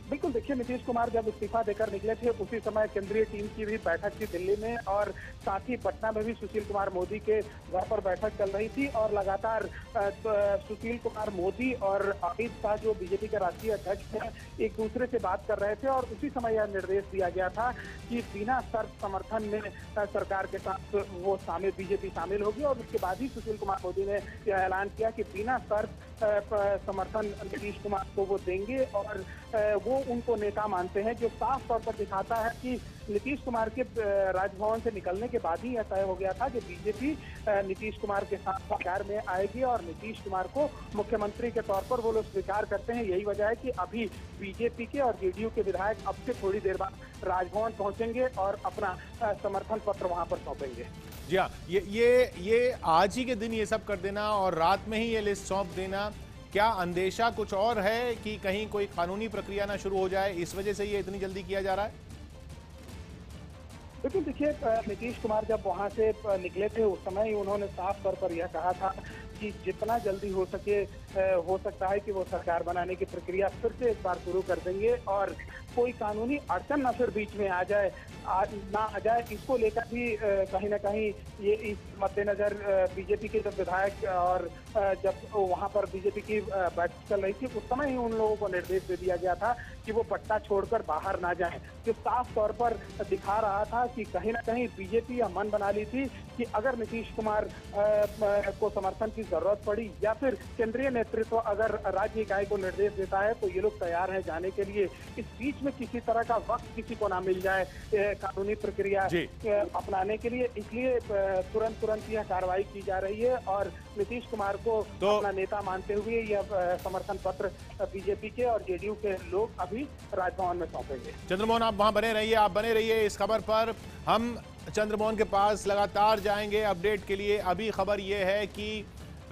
बिल्कुल, देखिए नीतीश कुमार जब इस्तीफा देकर निकले थे उसी समय केंद्रीय टीम की भी बैठक थी दिल्ली में, और साथ ही पटना में भी सुशील कुमार मोदी के घर पर बैठक चल रही थी, और लगातार सुशील कुमार मोदी और अमित शाह जो बीजेपी के राष्ट्रीय अध्यक्ष हैं एक दूसरे से बात कर रहे थे, और उसी समय यह निर्देश दिया गया था कि बिना शर्त समर्थन में सरकार के साथ वो बीजेपी शामिल होगी। और उसके बाद ही सुशील कुमार मोदी ने यह ऐलान किया कि बिना शर्त समर्थन नीतीश कुमार को वो देंगे, और वो उनको नेता मानते हैं। जो साफ तौर पर दिखाता है कि नीतीश कुमार के राजभवन से निकलने के बाद ही यह तय हो गया था कि बीजेपी नीतीश कुमार के साथ सरकार में आएगी, और नीतीश कुमार को मुख्यमंत्री के तौर पर वो लोग स्वीकार करते हैं। यही वजह है कि अभी बीजेपी के और जेडीयू के विधायक अब से थोड़ी देर बाद राजभवन पहुंचेंगे और अपना समर्थन पत्र वहां पर सौंपेंगे। जी हाँ, ये आज ही के दिन ये सब कर देना और रात में ही ये लिस्ट सौंप देना, क्या अंदेशा कुछ और है कि कहीं कोई कानूनी प्रक्रिया ना शुरू हो जाए, इस वजह से ये इतनी जल्दी किया जा रहा है? लेकिन देखिए नीतीश कुमार जब वहां से निकले थे उस समय ही उन्होंने साफ तौर पर यह कहा था कि जितना जल्दी हो सके हो सकता है कि वो सरकार बनाने की प्रक्रिया फिर से एक बार शुरू कर देंगे, और कोई कानूनी अड़चन न फिर बीच में आ जाए, इसको लेकर भी कहीं ना कहीं ये इस मद्देनजर बीजेपी के जब विधायक और जब वहां पर बीजेपी की बैठक चल रही थी उस समय ही उन लोगों को निर्देश दे दिया गया था कि वो पटना छोड़कर बाहर ना जाएं, जो साफ तौर पर दिखा रहा था कि कहीं ना कहीं बीजेपी यह मन बना ली थी कि अगर नीतीश कुमार को समर्थन की जरूरत पड़ी या फिर केंद्रीय नेतृत्व अगर राज्य इकाई को निर्देश देता है तो ये लोग तैयार हैं जाने के लिए। इस बीच में किसी तरह का वक्त किसी को ना मिल जाए कानूनी प्रक्रिया अपनाने के लिए, इसलिए तुरंत यह कार्रवाई की जा रही है और नीतीश कुमार को अपना नेता मानते हुए यह समर्थन पत्र बीजेपी के और जेडीयू के लोग अभी राजभवन में सौंपेंगे। चंद्रमोहन, आप वहां बने रहिए, आप बने रहिए इस खबर पर। हम चंद्रमोहन के पास लगातार जाएंगे अपडेट के लिए। अभी खबर यह है कि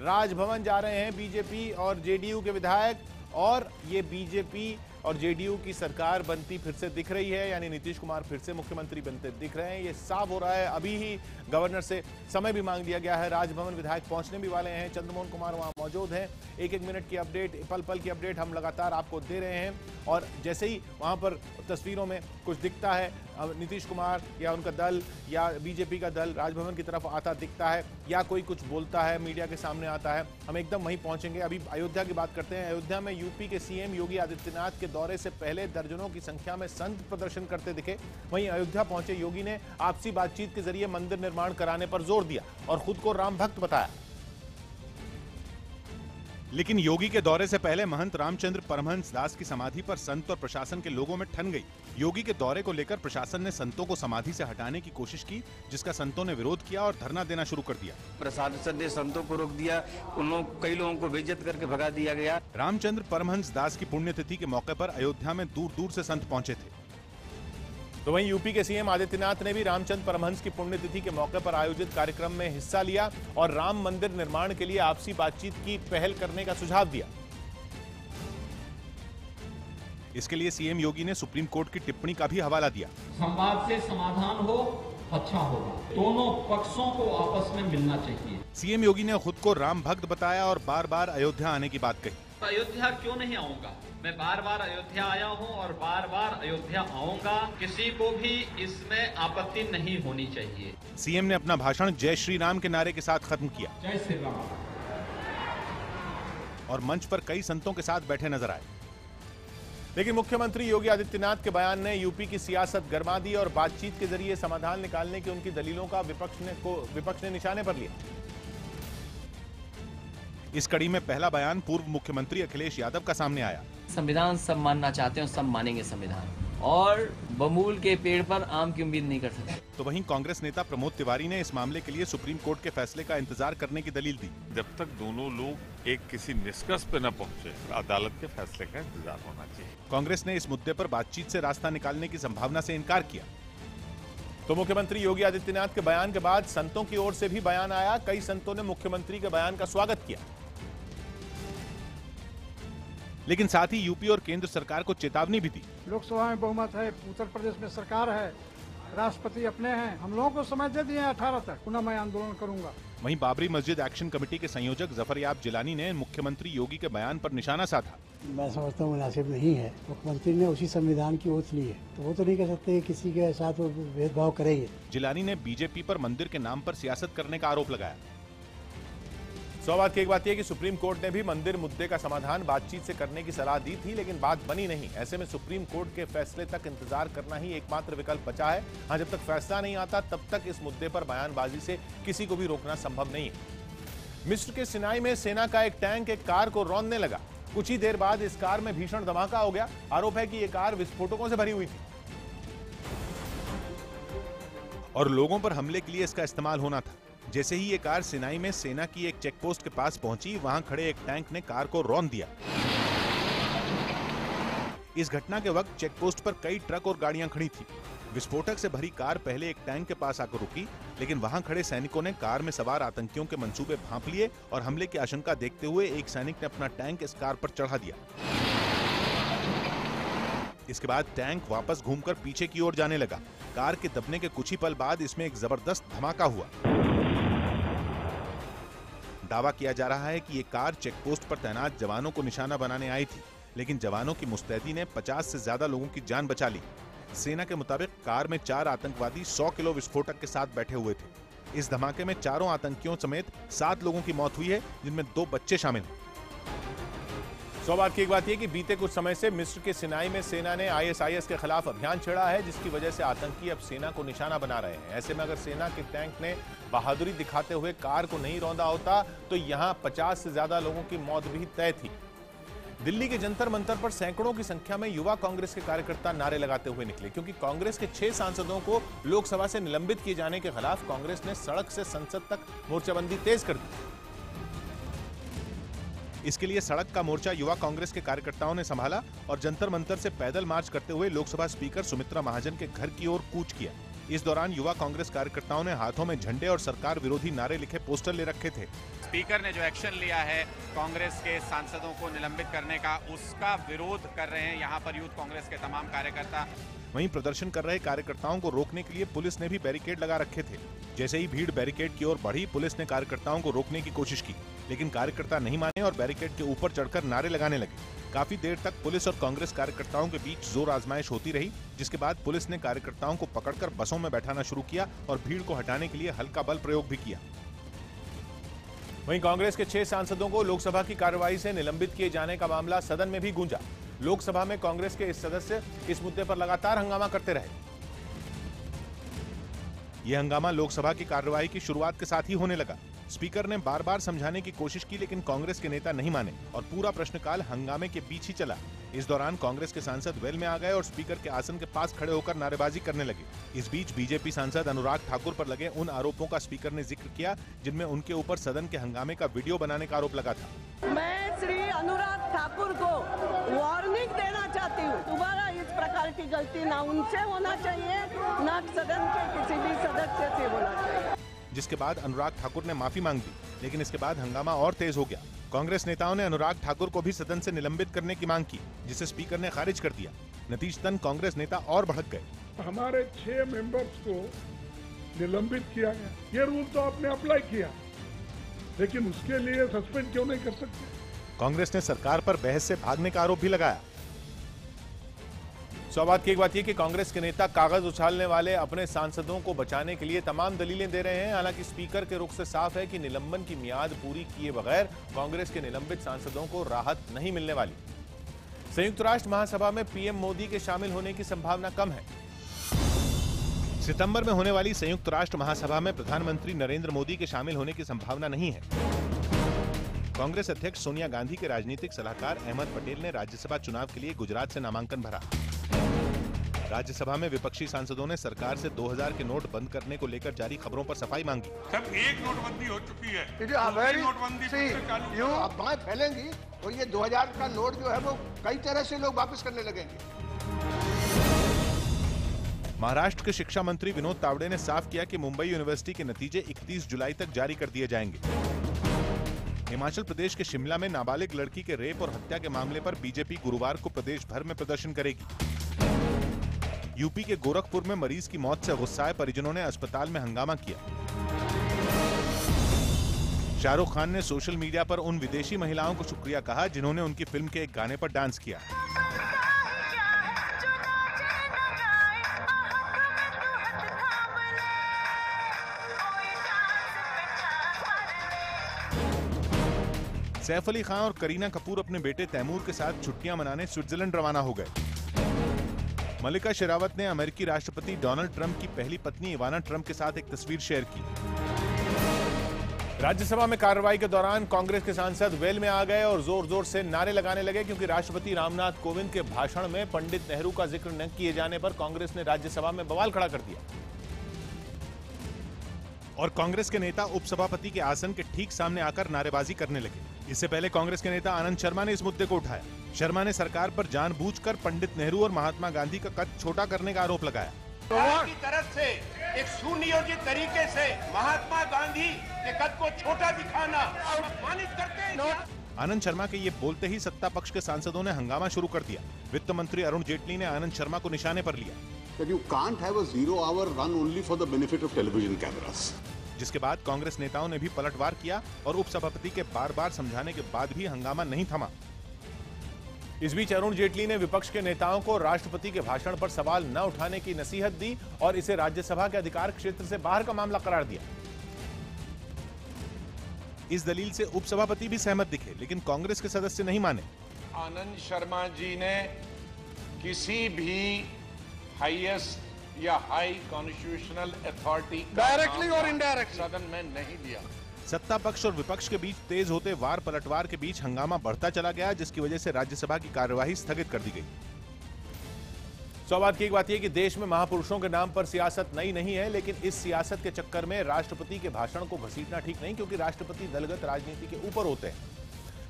राजभवन जा रहे हैं बीजेपी और जेडीयू के विधायक, और ये बीजेपी और जेडीयू की सरकार बनती फिर से दिख रही है, यानी नीतीश कुमार फिर से मुख्यमंत्री बनते दिख रहे हैं। ये साफ हो रहा है। अभी ही गवर्नर से समय भी मांग लिया गया है, राजभवन विधायक पहुंचने भी वाले हैं। चंद्रमोहन कुमार वहां मौजूद हैं। एक मिनट की अपडेट, पल पल की अपडेट हम लगातार आपको दे रहे हैं। और जैसे ही वहां पर तस्वीरों में कुछ दिखता है, नीतीश कुमार या उनका दल या बीजेपी का दल राजभवन की तरफ आता दिखता है या कोई कुछ बोलता है, मीडिया के सामने आता है, हम एकदम वहीं पहुंचेंगे। अभी अयोध्या की बात करते हैं। अयोध्या में यूपी के सीएम योगी आदित्यनाथ के दौरे से पहले दर्जनों की संख्या में संत प्रदर्शन करते दिखे। वहीं अयोध्या पहुंचे योगी ने आपसी बातचीत के जरिए मंदिर निर्माण कराने पर जोर दिया और खुद को राम भक्त बताया। लेकिन योगी के दौरे से पहले महंत रामचंद्र परमहंस दास की समाधि पर संत और प्रशासन के लोगों में ठन गई। योगी के दौरे को लेकर प्रशासन ने संतों को समाधि से हटाने की कोशिश की, जिसका संतों ने विरोध किया और धरना देना शुरू कर दिया। प्रशासन ने संतों को रोक दिया, कई लोगों को बेइज्जत करके भगा दिया गया। रामचंद्र परमहंस दास की पुण्यतिथि के मौके पर अयोध्या में दूर दूर से संत पहुंचे थे। तो वहीं यूपी के सीएम आदित्यनाथ ने भी रामचंद्र परमहंस की पुण्यतिथि के मौके पर आयोजित कार्यक्रम में हिस्सा लिया और राम मंदिर निर्माण के लिए आपसी बातचीत की पहल करने का सुझाव दिया। इसके लिए सीएम योगी ने सुप्रीम कोर्ट की टिप्पणी का भी हवाला दिया। संवाद से समाधान हो अच्छा होगा, दोनों पक्षों को आपस में मिलना चाहिए। सीएम योगी ने खुद को राम भक्त बताया और बार बार अयोध्या आने की बात कही। अयोध्या क्यों नहीं आऊंगा, मैं बार बार अयोध्या आया हूं और बार बार अयोध्या आऊंगा, किसी को भी इसमें आपत्ति नहीं होनी चाहिए। सीएम ने अपना भाषण जय श्री राम के नारे के साथ खत्म किया। जय श्री राम। और मंच पर कई संतों के साथ बैठे नजर आए। लेकिन मुख्यमंत्री योगी आदित्यनाथ के बयान ने यूपी की सियासत गरमा दी और बातचीत के जरिए समाधान निकालने की उनकी दलीलों का विपक्ष ने निशाने पर लिया। इस कड़ी में पहला बयान पूर्व मुख्यमंत्री अखिलेश यादव का सामने आया। संविधान सब मानना चाहते हैं, सब मानेंगे संविधान, और बमूल के पेड़ पर आम की उम्मीद नहीं कर सकते। तो वहीं कांग्रेस नेता प्रमोद तिवारी ने इस मामले के लिए सुप्रीम कोर्ट के फैसले का इंतजार करने की दलील दी। जब तक दोनों लोग एक किसी निष्कर्ष पे न पहुंचे, अदालत के फैसले का इंतजार होना चाहिए। कांग्रेस ने इस मुद्दे पर बातचीत से रास्ता निकालने की संभावना से इनकार किया। तो मुख्यमंत्री योगी आदित्यनाथ के बयान के बाद संतों की ओर से भी बयान आया। कई संतों ने मुख्यमंत्री के बयान का स्वागत किया, लेकिन साथ ही यूपी और केंद्र सरकार को चेतावनी भी दी। लोकसभा में बहुमत है, उत्तर प्रदेश में सरकार है, राष्ट्रपति अपने हैं, हम लोगों को समय दे दिए 18 तक, पुनः मैं आंदोलन करूंगा। वहीं बाबरी मस्जिद एक्शन कमेटी के संयोजक जफरयाब जिलानी ने मुख्यमंत्री योगी के बयान पर निशाना साधा। मैं समझता हूँ मुनासिब नहीं है। मुख्यमंत्री ने उसी संविधान की ओथ ली है, तो वो तो नहीं कह सकते किसी के साथ वो भेदभाव करेंगे। जिलानी ने बीजेपी पर मंदिर के नाम पर सियासत करने का आरोप लगाया। सवाल की एक बात यह कि सुप्रीम कोर्ट ने भी मंदिर मुद्दे का समाधान बातचीत से करने की सलाह दी थी, लेकिन बात बनी नहीं। ऐसे में सुप्रीम कोर्ट के फैसले तक इंतजार करना ही एकमात्र विकल्प बचा है। हाँ, जब तक फैसला नहीं आता तब तक इस मुद्दे पर बयानबाजी से किसी को भी रोकना संभव नहीं है। मिस्र के सिनाई में सेना का एक टैंक एक कार को रौंदने लगा। कुछ ही देर बाद इस कार में भीषण धमाका हो गया। आरोप है कि यह कार विस्फोटकों से भरी हुई थी और लोगों पर हमले के लिए इसका इस्तेमाल होना था। जैसे ही ये कार सिनाई में सेना की एक चेकपोस्ट के पास पहुंची, वहां खड़े एक टैंक ने कार को रौंद दिया। इस घटना के वक्त चेकपोस्ट पर कई ट्रक और गाड़ियां खड़ी थी। विस्फोटक से भरी कार पहले एक टैंक के पास आकर रुकी, लेकिन वहां खड़े सैनिकों ने कार में सवार आतंकियों के मंसूबे भांप लिए और हमले की आशंका देखते हुए एक सैनिक ने अपना टैंक इस कार पर चढ़ा दिया। इसके बाद टैंक वापस घूमकर पीछे की ओर जाने लगा। कार के दबने के कुछ ही पल बाद इसमें एक जबरदस्त धमाका हुआ। दावा किया जा रहा है कि ये कार चेकपोस्ट पर तैनात जवानों को निशाना बनाने आई थी, लेकिन जवानों की मुस्तैदी ने 50 से ज्यादा लोगों की जान बचा ली। सेना के मुताबिक कार में 4 आतंकवादी 100 किलो विस्फोटक के साथ बैठे हुए थे। इस धमाके में चारों आतंकियों समेत 7 लोगों की मौत हुई है, जिनमें 2 बच्चे शामिल हैं। सौ बात की एक बात यह कि बीते कुछ समय से मिस्र के सिनाई में सेना ने आईएसआईएस के खिलाफ अभियान छेड़ा है, जिसकी वजह से आतंकी अब सेना को निशाना बना रहे हैं। ऐसे में अगर सेना के टैंक ने बहादुरी दिखाते हुए कार को नहीं रौंदा होता तो यहां 50 से ज्यादा लोगों की मौत भी तय थी। दिल्ली के जंतर मंतर पर सैकड़ों की संख्या में युवा कांग्रेस के कार्यकर्ता नारे लगाते हुए निकले, क्योंकि कांग्रेस के 6 सांसदों को लोकसभा से निलंबित किए जाने के खिलाफ कांग्रेस ने सड़क से संसद तक मोर्चाबंदी तेज कर दी। इसके लिए सड़क का मोर्चा युवा कांग्रेस के कार्यकर्ताओं ने संभाला और जंतर मंतर से पैदल मार्च करते हुए लोकसभा स्पीकर सुमित्रा महाजन के घर की ओर कूच किया। इस दौरान युवा कांग्रेस कार्यकर्ताओं ने हाथों में झंडे और सरकार विरोधी नारे लिखे पोस्टर ले रखे थे। स्पीकर ने जो एक्शन लिया है कांग्रेस के सांसदों को निलंबित करने का, उसका विरोध कर रहे हैं यहाँ पर यूथ कांग्रेस के तमाम कार्यकर्ता। वहीं प्रदर्शन कर रहे कार्यकर्ताओं को रोकने के लिए पुलिस ने भी बैरिकेड लगा रखे थे। जैसे ही भीड़ बैरिकेड की ओर बढ़ी, पुलिस ने कार्यकर्ताओं को रोकने की कोशिश की, लेकिन कार्यकर्ता नहीं माने और बैरिकेड के ऊपर चढ़कर नारे लगाने लगे। काफी देर तक पुलिस और कांग्रेस कार्यकर्ताओं के बीच जोर आजमाइश होती रही, जिसके बाद पुलिस ने कार्यकर्ताओं को पकड़कर बसों में बैठाना शुरू किया और भीड़ को हटाने के लिए हल्का बल प्रयोग भी किया। वहीं कांग्रेस के 6 सांसदों को लोकसभा की कार्रवाई से निलंबित किए जाने का मामला सदन में भी गूंजा। लोकसभा में कांग्रेस के इस सदस्य इस मुद्दे पर लगातार हंगामा करते रहे। यह हंगामा लोकसभा की कार्रवाई की शुरुआत के साथ ही होने लगा। स्पीकर ने बार बार समझाने की कोशिश की, लेकिन कांग्रेस के नेता नहीं माने और पूरा प्रश्नकाल हंगामे के बीच ही चला। इस दौरान कांग्रेस के सांसद वेल में आ गए और स्पीकर के आसन के पास खड़े होकर नारेबाजी करने लगे। इस बीच बीजेपी सांसद अनुराग ठाकुर पर लगे उन आरोपों का स्पीकर ने जिक्र किया, जिनमें उनके ऊपर सदन के हंगामे का वीडियो बनाने का आरोप लगा था। मैं श्री अनुराग ठाकुर को वार्निंग देना चाहती हूँ, दोबारा इस प्रकार की गलती ना उनसे होना चाहिए, ना सदन के किसी भी सदस्य से होना चाहिए। जिसके बाद अनुराग ठाकुर ने माफी मांग दी, लेकिन इसके बाद हंगामा और तेज हो गया। कांग्रेस नेताओं ने अनुराग ठाकुर को भी सदन से निलंबित करने की मांग की, जिसे स्पीकर ने खारिज कर दिया। नतीजतन कांग्रेस नेता और भड़क गए। हमारे 6 मेंबर्स को निलंबित किया गया, ये रूल तो आपने अप्लाई किया, लेकिन उसके लिए सस्पेंड क्यों नहीं कर सकते? कांग्रेस ने सरकार पर बहस से भागने का आरोप भी लगाया। सौ बात की एक बात यह कि कांग्रेस के नेता कागज उछालने वाले अपने सांसदों को बचाने के लिए तमाम दलीलें दे रहे हैं। हालांकि स्पीकर के रुख से साफ है कि निलंबन की मियाद पूरी किए बगैर कांग्रेस के निलंबित सांसदों को राहत नहीं मिलने वाली। संयुक्त राष्ट्र महासभा में पीएम मोदी के शामिल होने की संभावना कम है। सितंबर में होने वाली संयुक्त राष्ट्र महासभा में प्रधानमंत्री नरेंद्र मोदी के शामिल होने की संभावना नहीं है। कांग्रेस अध्यक्ष सोनिया गांधी के राजनीतिक सलाहकार अहमद पटेल ने राज्यसभा चुनाव के लिए गुजरात से नामांकन भरा। राज्यसभा में विपक्षी सांसदों ने सरकार से 2000 के नोट बंद करने को लेकर जारी खबरों पर सफाई मांगी। सब एक नोटबंदी हो चुकी है, नोटबंदी यूं अफवाहें फैलेंगी और ये 2000 का नोट जो है वो कई तरह से लोग वापस करने लगेंगे। महाराष्ट्र के शिक्षा मंत्री विनोद तावड़े ने साफ किया कि मुंबई यूनिवर्सिटी के नतीजे 31 जुलाई तक जारी कर दिए जाएंगे। हिमाचल प्रदेश के शिमला में नाबालिग लड़की के रेप और हत्या के मामले पर बीजेपी गुरुवार को प्रदेश भर में प्रदर्शन करेगी। यूपी के गोरखपुर में मरीज की मौत से गुस्साए परिजनों ने अस्पताल में हंगामा किया। शाहरुख खान ने सोशल मीडिया पर उन विदेशी महिलाओं को शुक्रिया कहा जिन्होंने उनकी फिल्म के एक गाने पर डांस किया। सैफ अली खान और करीना कपूर अपने बेटे तैमूर के साथ छुट्टियां मनाने स्विट्जरलैंड रवाना हो गए। मल्लिका शेरावत ने अमेरिकी राष्ट्रपति डोनाल्ड ट्रंप की पहली पत्नी इवाना ट्रंप के साथ एक तस्वीर शेयर की। राज्यसभा में कार्रवाई के दौरान कांग्रेस के सांसद वेल में आ गए और जोर जोर से नारे लगाने लगे, क्योंकि राष्ट्रपति रामनाथ कोविंद के भाषण में पंडित नेहरू का जिक्र न किए जाने पर कांग्रेस ने राज्यसभा में बवाल खड़ा कर दिया। और कांग्रेस के नेता उपसभापति के आसन के ठीक सामने आकर नारेबाजी करने लगे। इससे पहले कांग्रेस के नेता आनंद शर्मा ने इस मुद्दे को उठाया। शर्मा ने सरकार पर जानबूझकर पंडित नेहरू और महात्मा गांधी का कद छोटा करने का आरोप लगाया। सरकार की तरफ से एक सुनियोजित तरीके से महात्मा गांधी के कद को छोटा दिखाना और अपमानित करते हैं। आनंद शर्मा के ये बोलते ही सत्ता पक्ष के सांसदों ने हंगामा शुरू कर दिया। वित्त मंत्री अरुण जेटली ने आनंद शर्मा को निशाने पर लिया। That you can't have a 0-hour run only for the benefit of television cameras. जिसके बाद कांग्रेस नेताओं ने भी पलटवार किया और उपसभापति के बार-बार समझाने के बाद भी हंगामा नहीं थमा। इस बीच अरुण जेटली ने विपक्ष के नेताओं को राष्ट्रपति के भाषण पर सवाल न उठाने की नसीहत दी और इसे राज्यसभा के अधिकार क्षेत्र से बाहर का मामला करार दिया। इस दलील से उपसभापति भी सहमत दिखे, लेकिन कांग्रेस के सदस्य नहीं माने। आनंद शर्मा जी ने किसी भी हाईएस्ट या हाई कॉन्स्टिट्यूशनल अथॉरिटी डायरेक्टली और इनडायरेक्टली सदन में नहीं दिया। सत्ता पक्ष और विपक्ष के बीच तेज होते वार पलटवार के बीच हंगामा बढ़ता चला गया, जिसकी वजह से राज्यसभा की कार्यवाही स्थगित कर दी गई। सौभाग्य की एक बात यह कि देश में महापुरुषों के नाम पर सियासत नई नहीं है, लेकिन इस सियासत के चक्कर में राष्ट्रपति के भाषण को घसीटना ठीक नहीं, क्योंकि राष्ट्रपति दलगत राजनीति के ऊपर होते हैं।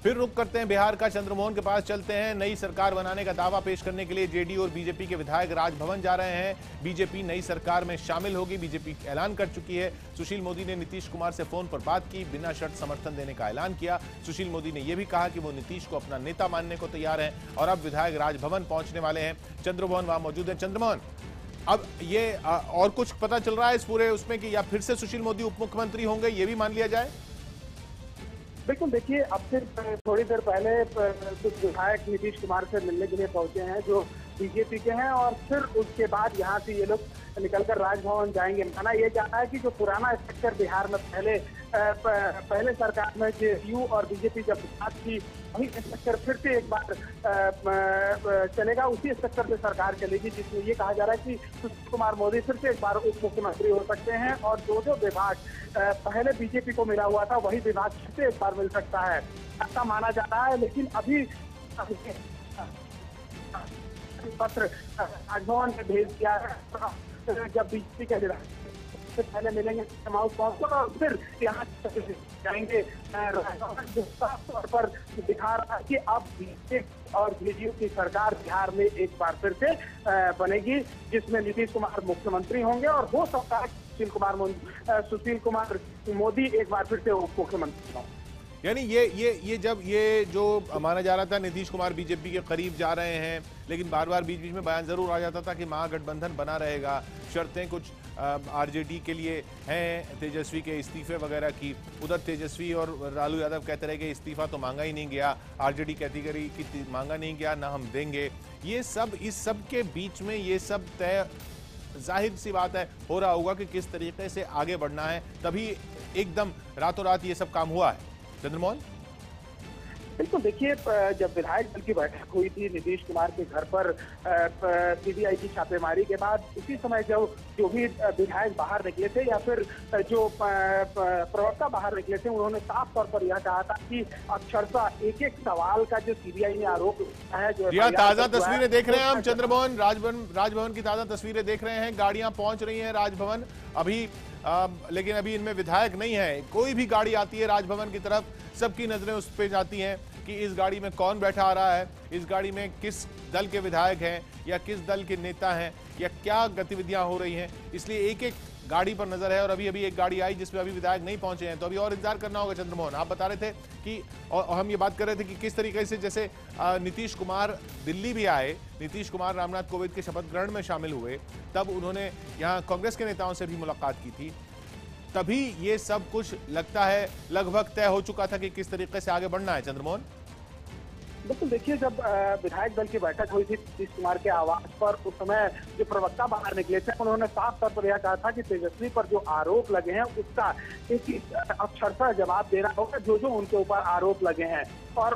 फिर रुक करते हैं बिहार का, चंद्रमोहन के पास चलते हैं। नई सरकार बनाने का दावा पेश करने के लिए जेडीयू और बीजेपी के विधायक राजभवन जा रहे हैं। बीजेपी नई सरकार में शामिल होगी, बीजेपी ऐलान कर चुकी है। सुशील मोदी ने नीतीश कुमार से फोन पर बात की, बिना शर्त समर्थन देने का ऐलान किया। सुशील मोदी ने यह भी कहा कि वो नीतीश को अपना नेता मानने को तैयार हैं और अब विधायक राजभवन पहुंचने वाले हैं। चंद्रमोहन वहां मौजूद है। चंद्रमोहन, अब ये और कुछ पता चल रहा है इस पूरे उसमें कि या फिर से सुशील मोदी उप मुख्यमंत्री होंगे, ये भी मान लिया जाए? बिल्कुल, देखिए अब सिर्फ थोड़ी देर पहले कुछ विधायक नीतीश कुमार से मिलने के लिए पहुंचे हैं जो बीजेपी के हैं, और फिर उसके बाद यहाँ से ये लोग निकलकर राजभवन जाएंगे। माना ये जाता है कि जो पुराना स्ट्रक्चर बिहार में पहले सरकार में जेडीयू और बीजेपी जब साथ थी, वही स्ट्रक्चर फिर से एक बार चलेगा, उसी स्ट्रक्चर से सरकार चलेगी, जिसमें ये कहा जा रहा है कि सुशील कुमार मोदी फिर से एक बार उप मुख्यमंत्री हो सकते हैं और जो विभाग पहले बीजेपी को मिला हुआ था वही विभाग फिर से एक बार मिल सकता है, ऐसा माना जा रहा है। लेकिन अभी पत्र राजभवन में भेज दिया है, जब बीजेपी के विधायक से पहले मिलेंगे हाउस पहुंचकर और फिर यहाँ जाएंगे राजभवन, जो साफ तौर पर दिखा रहा है कि अब बीजेपी और जेडीयू की सरकार बिहार में एक बार फिर से बनेगी, जिसमें नीतीश कुमार मुख्यमंत्री होंगे और हो सकता है सुशील कुमार मोदी एक बार फिर से उप मुख्यमंत्री हों। यानी ये जब ये जो माना जा रहा था नीतीश कुमार बीजेपी के करीब जा रहे हैं, लेकिन बार बार बीच बीच में बयान जरूर आ जाता था कि महागठबंधन बना रहेगा, शर्तें कुछ आरजेडी के लिए हैं, तेजस्वी के इस्तीफे वगैरह की। उधर तेजस्वी और लालू यादव कहते रहे कि इस्तीफा तो मांगा ही नहीं गया, आरजेडी कहती करी कि मांगा नहीं गया, ना हम देंगे। ये सब इस सब के बीच में ये सब तय जाहिर सी बात है हो रहा होगा कि किस तरीके से आगे बढ़ना है, तभी एकदम रातों रात ये सब काम हुआ है। चंद्रमोहन, बिल्कुल, देखिए जब विधायक दल की बैठक हुई थी नीतीश कुमार के घर पर सीबीआई की छापेमारी के बाद, उसी समय जो भी विधायक बाहर निकले थे या फिर जो प्रवक्ता बाहर निकले थे, उन्होंने साफ तौर पर यह कहा था कि अक्षरशः एक एक सवाल का जो सीबीआई ने आरोप है, जो ताजा तस्वीरें देख रहे हैं हम चंद्रमोहन, राजभवन की ताजा तस्वीरें देख रहे हैं। गाड़ियां पहुंच रही हैं राजभवन अभी, लेकिन अभी इनमें विधायक नहीं है। कोई भी गाड़ी आती है राजभवन की तरफ, सबकी नजरें उस पे जाती हैं कि इस गाड़ी में कौन बैठा आ रहा है, इस गाड़ी में किस दल के विधायक हैं या किस दल के नेता हैं या क्या गतिविधियां हो रही हैं। इसलिए एक एक गाड़ी पर नजर है और अभी एक गाड़ी आई जिसमें अभी विधायक नहीं पहुंचे हैं, तो अभी और इंतजार करना होगा। चंद्रमोहन, आप बता रहे थे कि और हम ये बात कर रहे थे कि किस तरीके से जैसे नीतीश कुमार दिल्ली भी आए, नीतीश कुमार रामनाथ कोविंद के शपथ ग्रहण में शामिल हुए, तब उन्होंने यहाँ कांग्रेस के नेताओं से भी मुलाकात की थी, तभी ये सब कुछ लगता है लगभग तय हो चुका था कि किस तरीके से आगे बढ़ना है। चंद्रमोहन, बिल्कुल, देखिए जब विधायक दल की बैठक हुई थी नीतीश कुमार के आवास पर, उस समय जो प्रवक्ता बाहर निकले थे, उन्होंने साफ तौर पर यह कहा था कि तेजस्वी पर जो आरोप लगे हैं उसका एक अक्षरशः जवाब देना होगा, जो उनके ऊपर आरोप लगे हैं। और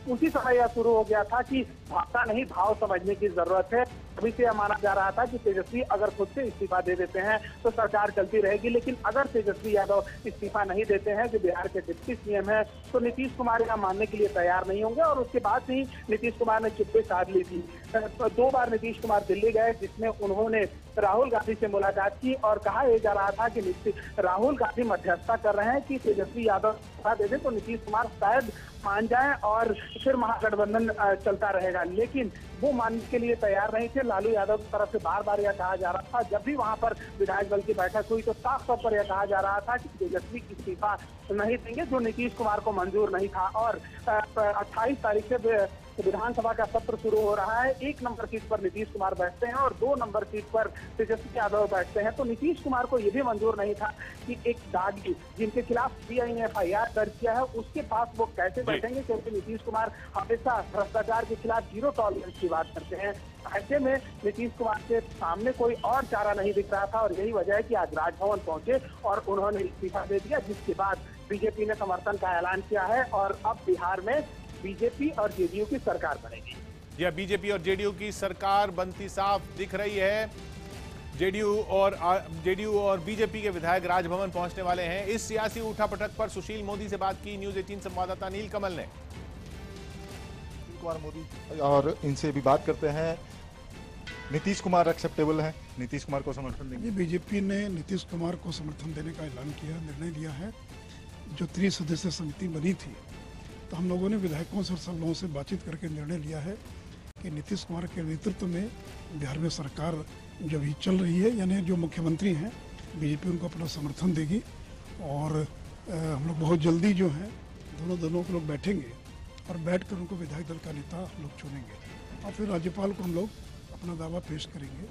उसी समय यह शुरू हो गया था कि भाषा नहीं भाव समझने की जरूरत है। अभी से यह माना जा रहा था कि तेजस्वी अगर खुद से इस्तीफा दे देते हैं तो सरकार चलती रहेगी, लेकिन अगर तेजस्वी यादव इस्तीफा नहीं देते हैं, जो बिहार के डिप्टी सीएम है, तो नीतीश कुमार यह मानने के लिए तैयार नहीं होंगे। और उसके बाद ही नीतीश कुमार ने चुप्पी साध ली थी। 2 बार नीतीश कुमार दिल्ली गए, जिसमें उन्होंने राहुल गांधी से मुलाकात की और कहा यह जा रहा था कि राहुल गांधी मध्यस्थता कर रहे हैं कि तेजस्वी यादव इस्तीफा दे दें तो नीतीश कुमार शायद मान जाएं और फिर महागठबंधन चलता रहेगा, लेकिन वो मानने के लिए तैयार नहीं थे। लालू यादव की तरफ से बार बार यह कहा जा रहा था, जब भी वहां पर विधायक दल की बैठक हुई तो साफ तौर पर यह कहा जा रहा था कि तेजस्वी इस्तीफा नहीं देंगे, जो नीतीश कुमार को मंजूर नहीं था। और 28 तारीख से विधानसभा का सत्र शुरू हो रहा है। 1 नंबर सीट पर नीतीश कुमार बैठते हैं और 2 नंबर सीट पर तेजस्वी यादव बैठते हैं। तो नीतीश कुमार को यह भी मंजूर नहीं था कि एक दागी जिनके खिलाफ सीबीआई ने FIR दर्ज किया है, उसके पास वो कैसे बैठेंगे, क्योंकि नीतीश कुमार हमेशा भ्रष्टाचार के खिलाफ 0 टॉलरेंस की बात करते हैं। ऐसे में नीतीश कुमार के सामने कोई और चारा नहीं दिख रहा था और यही वजह है कि आज राजभवन पहुंचे और उन्होंने इस्तीफा दे दिया, जिसके बाद बीजेपी ने समर्थन का ऐलान किया है और अब बिहार में बीजेपी और जेडीयू की सरकार बनेगी। यह बीजेपी और जेडीयू की सरकार बनती साफ दिख रही है। जेडीयू और बीजेपी के विधायक राजभवन पहुंचने वाले हैं। इस सियासी उठापटक पर सुशील मोदी से बात की न्यूज 18 संवाददाता नील कमल ने। कुमार मोदी और इनसे भी बात करते हैं। नीतीश कुमार एक्सेप्टेबल है, नीतीश कुमार को समर्थन देंगे? बीजेपी ने नीतीश कुमार को समर्थन देने का ऐलान किया, निर्णय लिया है। जो 3 सदस्यीय समिति बनी थी, तो हम लोगों ने विधायकों से और सब लोगों से बातचीत करके निर्णय लिया है कि नीतीश कुमार के नेतृत्व में बिहार में सरकार जो भी चल रही है, यानी जो मुख्यमंत्री हैं, बीजेपी उनको अपना समर्थन देगी। और हम लोग बहुत जल्दी जो है दोनों दलों के लोग बैठेंगे और बैठकर उनको विधायक दल का नेता हम लोग चुनेंगे और फिर राज्यपाल को हम लोग अपना दावा पेश करेंगे।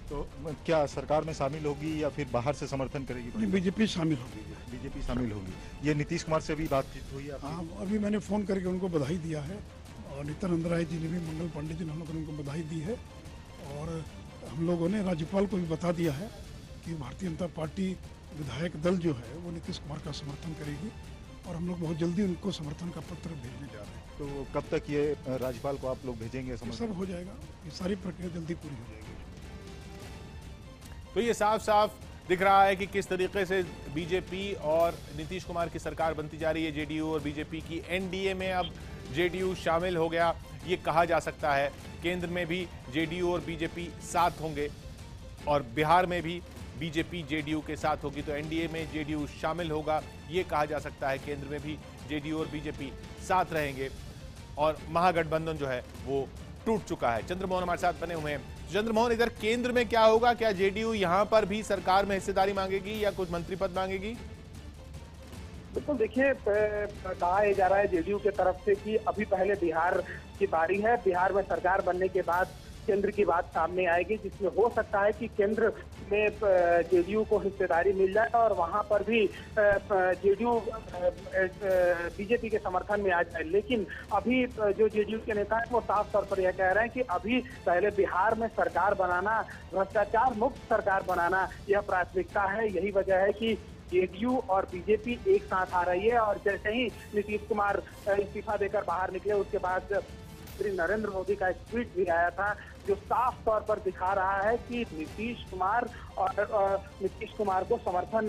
तो क्या सरकार में शामिल होगी या फिर बाहर से समर्थन करेगी? नहीं, बीजेपी शामिल होगी। बीजेपी शामिल होगी। ये नीतीश कुमार से भी बातचीत हुई है? हाँ, अभी मैंने फ़ोन करके उनको बधाई दिया है और नित्यानंद राय जी ने भी, मंगल पांडे जी ने हम लोगों ने उनको बधाई दी है। और हम लोगों ने राज्यपाल को भी बता दिया है कि भारतीय जनता पार्टी विधायक दल जो है वो नीतीश कुमार का समर्थन करेगी और हम लोग बहुत जल्दी उनको समर्थन का पत्र भेजने जा रहे हैं। तो कब तक ये राज्यपाल को आप लोग भेजेंगे? सब हो जाएगा, ये सारी प्रक्रिया जल्दी पूरी हो जाएगी। तो ये साफ साफ दिख रहा है कि किस तरीके से बीजेपी और नीतीश कुमार की सरकार बनती जा रही है। जेडीयू और बीजेपी की एनडीए में अब जेडीयू शामिल हो गया, ये कहा जा सकता है। केंद्र में भी जेडीयू और बीजेपी साथ होंगे और बिहार में भी बीजेपी जेडीयू के साथ होगी, तो एनडीए में जेडीयू शामिल होगा, ये कहा जा सकता है। केंद्र में भी जेडीयू और बीजेपी साथ रहेंगे और महागठबंधन जो है वो टूट चुका है। चंद्रमोहन हमारे साथ बने हुए हैं। चंद्रमोहन, इधर केंद्र में क्या होगा? क्या जेडीयू यहां पर भी सरकार में हिस्सेदारी मांगेगी या कुछ मंत्री पद मांगेगी? बिल्कुल, देखिए कहा जा रहा है जेडीयू के तरफ से कि अभी पहले बिहार की बारी है, बिहार में सरकार बनने के बाद केंद्र की बात सामने आएगी, जिसमें हो सकता है कि केंद्र में जेडीयू को हिस्सेदारी मिल जाए और वहां पर भी जेडीयू बीजेपी के समर्थन में आ जाए। लेकिन अभी जो जेडीयू के नेता हैं वो साफ तौर पर यह कह रहे हैं कि अभी पहले बिहार में सरकार बनाना, भ्रष्टाचार मुक्त सरकार बनाना, यह प्राथमिकता है। यही वजह है कि जेडीयू और बीजेपी एक साथ आ रही है। और जैसे ही नीतीश कुमार इस्तीफा देकर बाहर निकले, उसके बाद श्री नरेंद्र मोदी का एक ट्वीट भी आया था जो साफ तौर पर दिखा रहा है कि नीतीश कुमार को समर्थन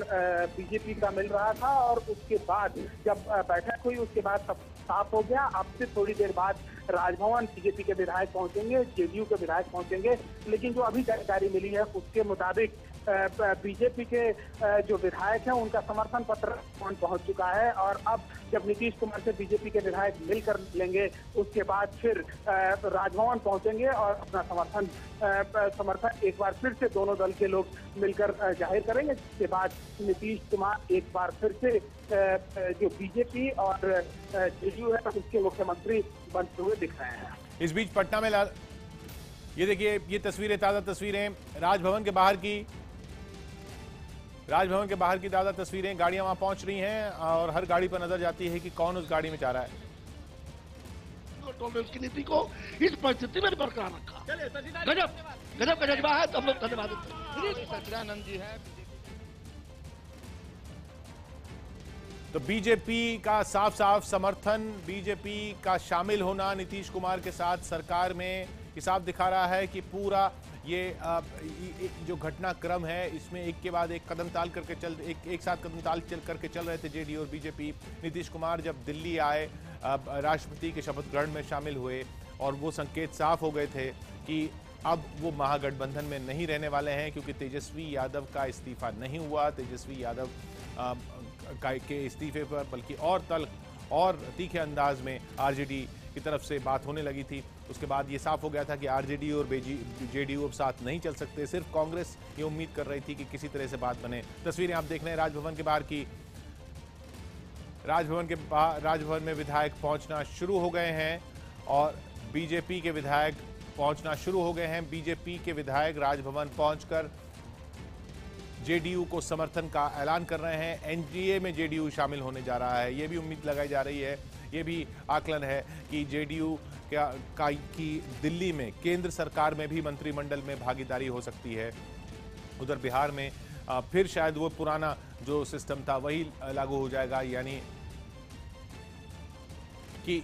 बीजेपी का मिल रहा था। और उसके बाद जब बैठक हुई, उसके बाद सब साफ हो गया। अब से थोड़ी देर बाद राजभवन बीजेपी के विधायक पहुंचेंगे, जेडीयू के विधायक पहुंचेंगे। लेकिन जो अभी जानकारी मिली है उसके मुताबिक बीजेपी के जो विधायक हैं उनका समर्थन पत्र पहुंच चुका है। और अब जब नीतीश कुमार से बीजेपी के विधायक मिलकर लेंगे, उसके बाद फिर राजभवन पहुंचेंगे और अपना समर्थन एक बार फिर से दोनों दल के लोग मिलकर जाहिर करेंगे। जिसके बाद नीतीश कुमार एक बार फिर से जो बीजेपी और जेडीयू है उसके मुख्यमंत्री बनते हुए दिख रहे हैं। इस बीच पटना में ये देखिए, ये तस्वीरें, ताज़ा तस्वीरें राजभवन के बाहर की ताज़ा तस्वीरें। गाड़ियां वहां पहुंच रही हैं और हर गाड़ी पर नजर जाती है कि कौन उस गाड़ी में जा रहा है। टॉलरेंस की नीति को इस परिस्थिति में बरकरार रखा। गजब का जज्बा है, तो हम लोग धन्यवाद देते हैं। सच्चिदानंद जी है। तो बीजेपी का साफ साफ समर्थन, बीजेपी का शामिल होना नीतीश कुमार के साथ सरकार में, ये साफ दिखा रहा है कि पूरा ये जो घटनाक्रम है इसमें एक के बाद एक कदम ताल करके एक साथ कदम ताल करके चल रहे थे जेडीयू और बीजेपी। नीतीश कुमार जब दिल्ली आए, राष्ट्रपति के शपथ ग्रहण में शामिल हुए और वो संकेत साफ हो गए थे कि अब वो महागठबंधन में नहीं रहने वाले हैं, क्योंकि तेजस्वी यादव का इस्तीफा नहीं हुआ। तेजस्वी यादव के इस्तीफे पर बल्कि और तीखे अंदाज में आरजेडी की तरफ से बात होने लगी थी। उसके बाद ये साफ हो गया था कि आरजेडी और जेडीयू अब साथ नहीं चल सकते। सिर्फ कांग्रेस ये उम्मीद कर रही थी कि किसी तरह से बात बने। तस्वीरें आप देख रहे हैं राजभवन के बाहर की। राजभवन में विधायक पहुंचना शुरू हो गए हैं और बीजेपी के विधायक पहुंचना शुरू हो गए हैं। बीजेपी के विधायक राजभवन पहुंचकर जेडीयू को समर्थन का ऐलान कर रहे हैं। एनडीए में जेडीयू शामिल होने जा रहा है, ये भी उम्मीद लगाई जा रही है। ये भी आकलन है कि जेडीयू की दिल्ली में केंद्र सरकार में भी मंत्रिमंडल में भागीदारी हो सकती है। उधर बिहार में फिर शायद वो पुराना जो सिस्टम था वही लागू हो जाएगा, यानी कि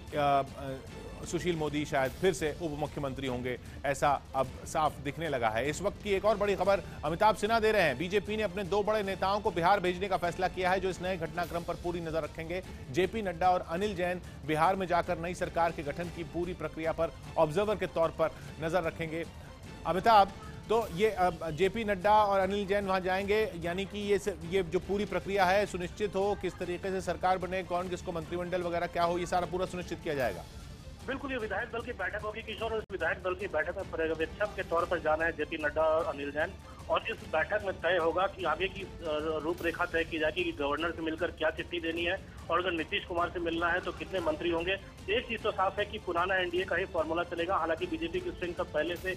सुशील मोदी शायद फिर से उप मुख्यमंत्री होंगे, ऐसा अब साफ दिखने लगा है। इस वक्त की एक और बड़ी खबर अमिताभ सिन्हा दे रहे हैं। बीजेपी ने अपने 2 बड़े नेताओं को बिहार भेजने का फैसला किया है, जो इस नए घटनाक्रम पर पूरी नजर रखेंगे। जेपी नड्डा और अनिल जैन बिहार में जाकर नई सरकार के गठन की पूरी प्रक्रिया पर ऑब्जर्वर के तौर पर नजर रखेंगे। अमिताभ, तो ये जेपी नड्डा और अनिल जैन वहां जाएंगे, यानी कि ये जो पूरी प्रक्रिया है सुनिश्चित हो, किस तरीके से सरकार बने, कौन किसको मंत्रिमंडल वगैरह क्या हो, ये सारा पूरा सुनिश्चित किया जाएगा। बिल्कुल, ये विधायक दल की बैठक होगी किशोर, और इस विधायक दल की बैठक में पर्यवेक्षक के तौर पर जाना है जेपी नड्डा और अनिल जैन, और इस बैठक में तय होगा कि आगे की रूपरेखा तय की जाएगी कि गवर्नर से मिलकर क्या चिट्ठी देनी है, और अगर नीतीश कुमार से मिलना है तो कितने मंत्री होंगे। एक चीज तो साफ है कि पुराना एनडीए का ही फॉर्मूला चलेगा, हालांकि बीजेपी की स्ट्रेंथ सब पहले से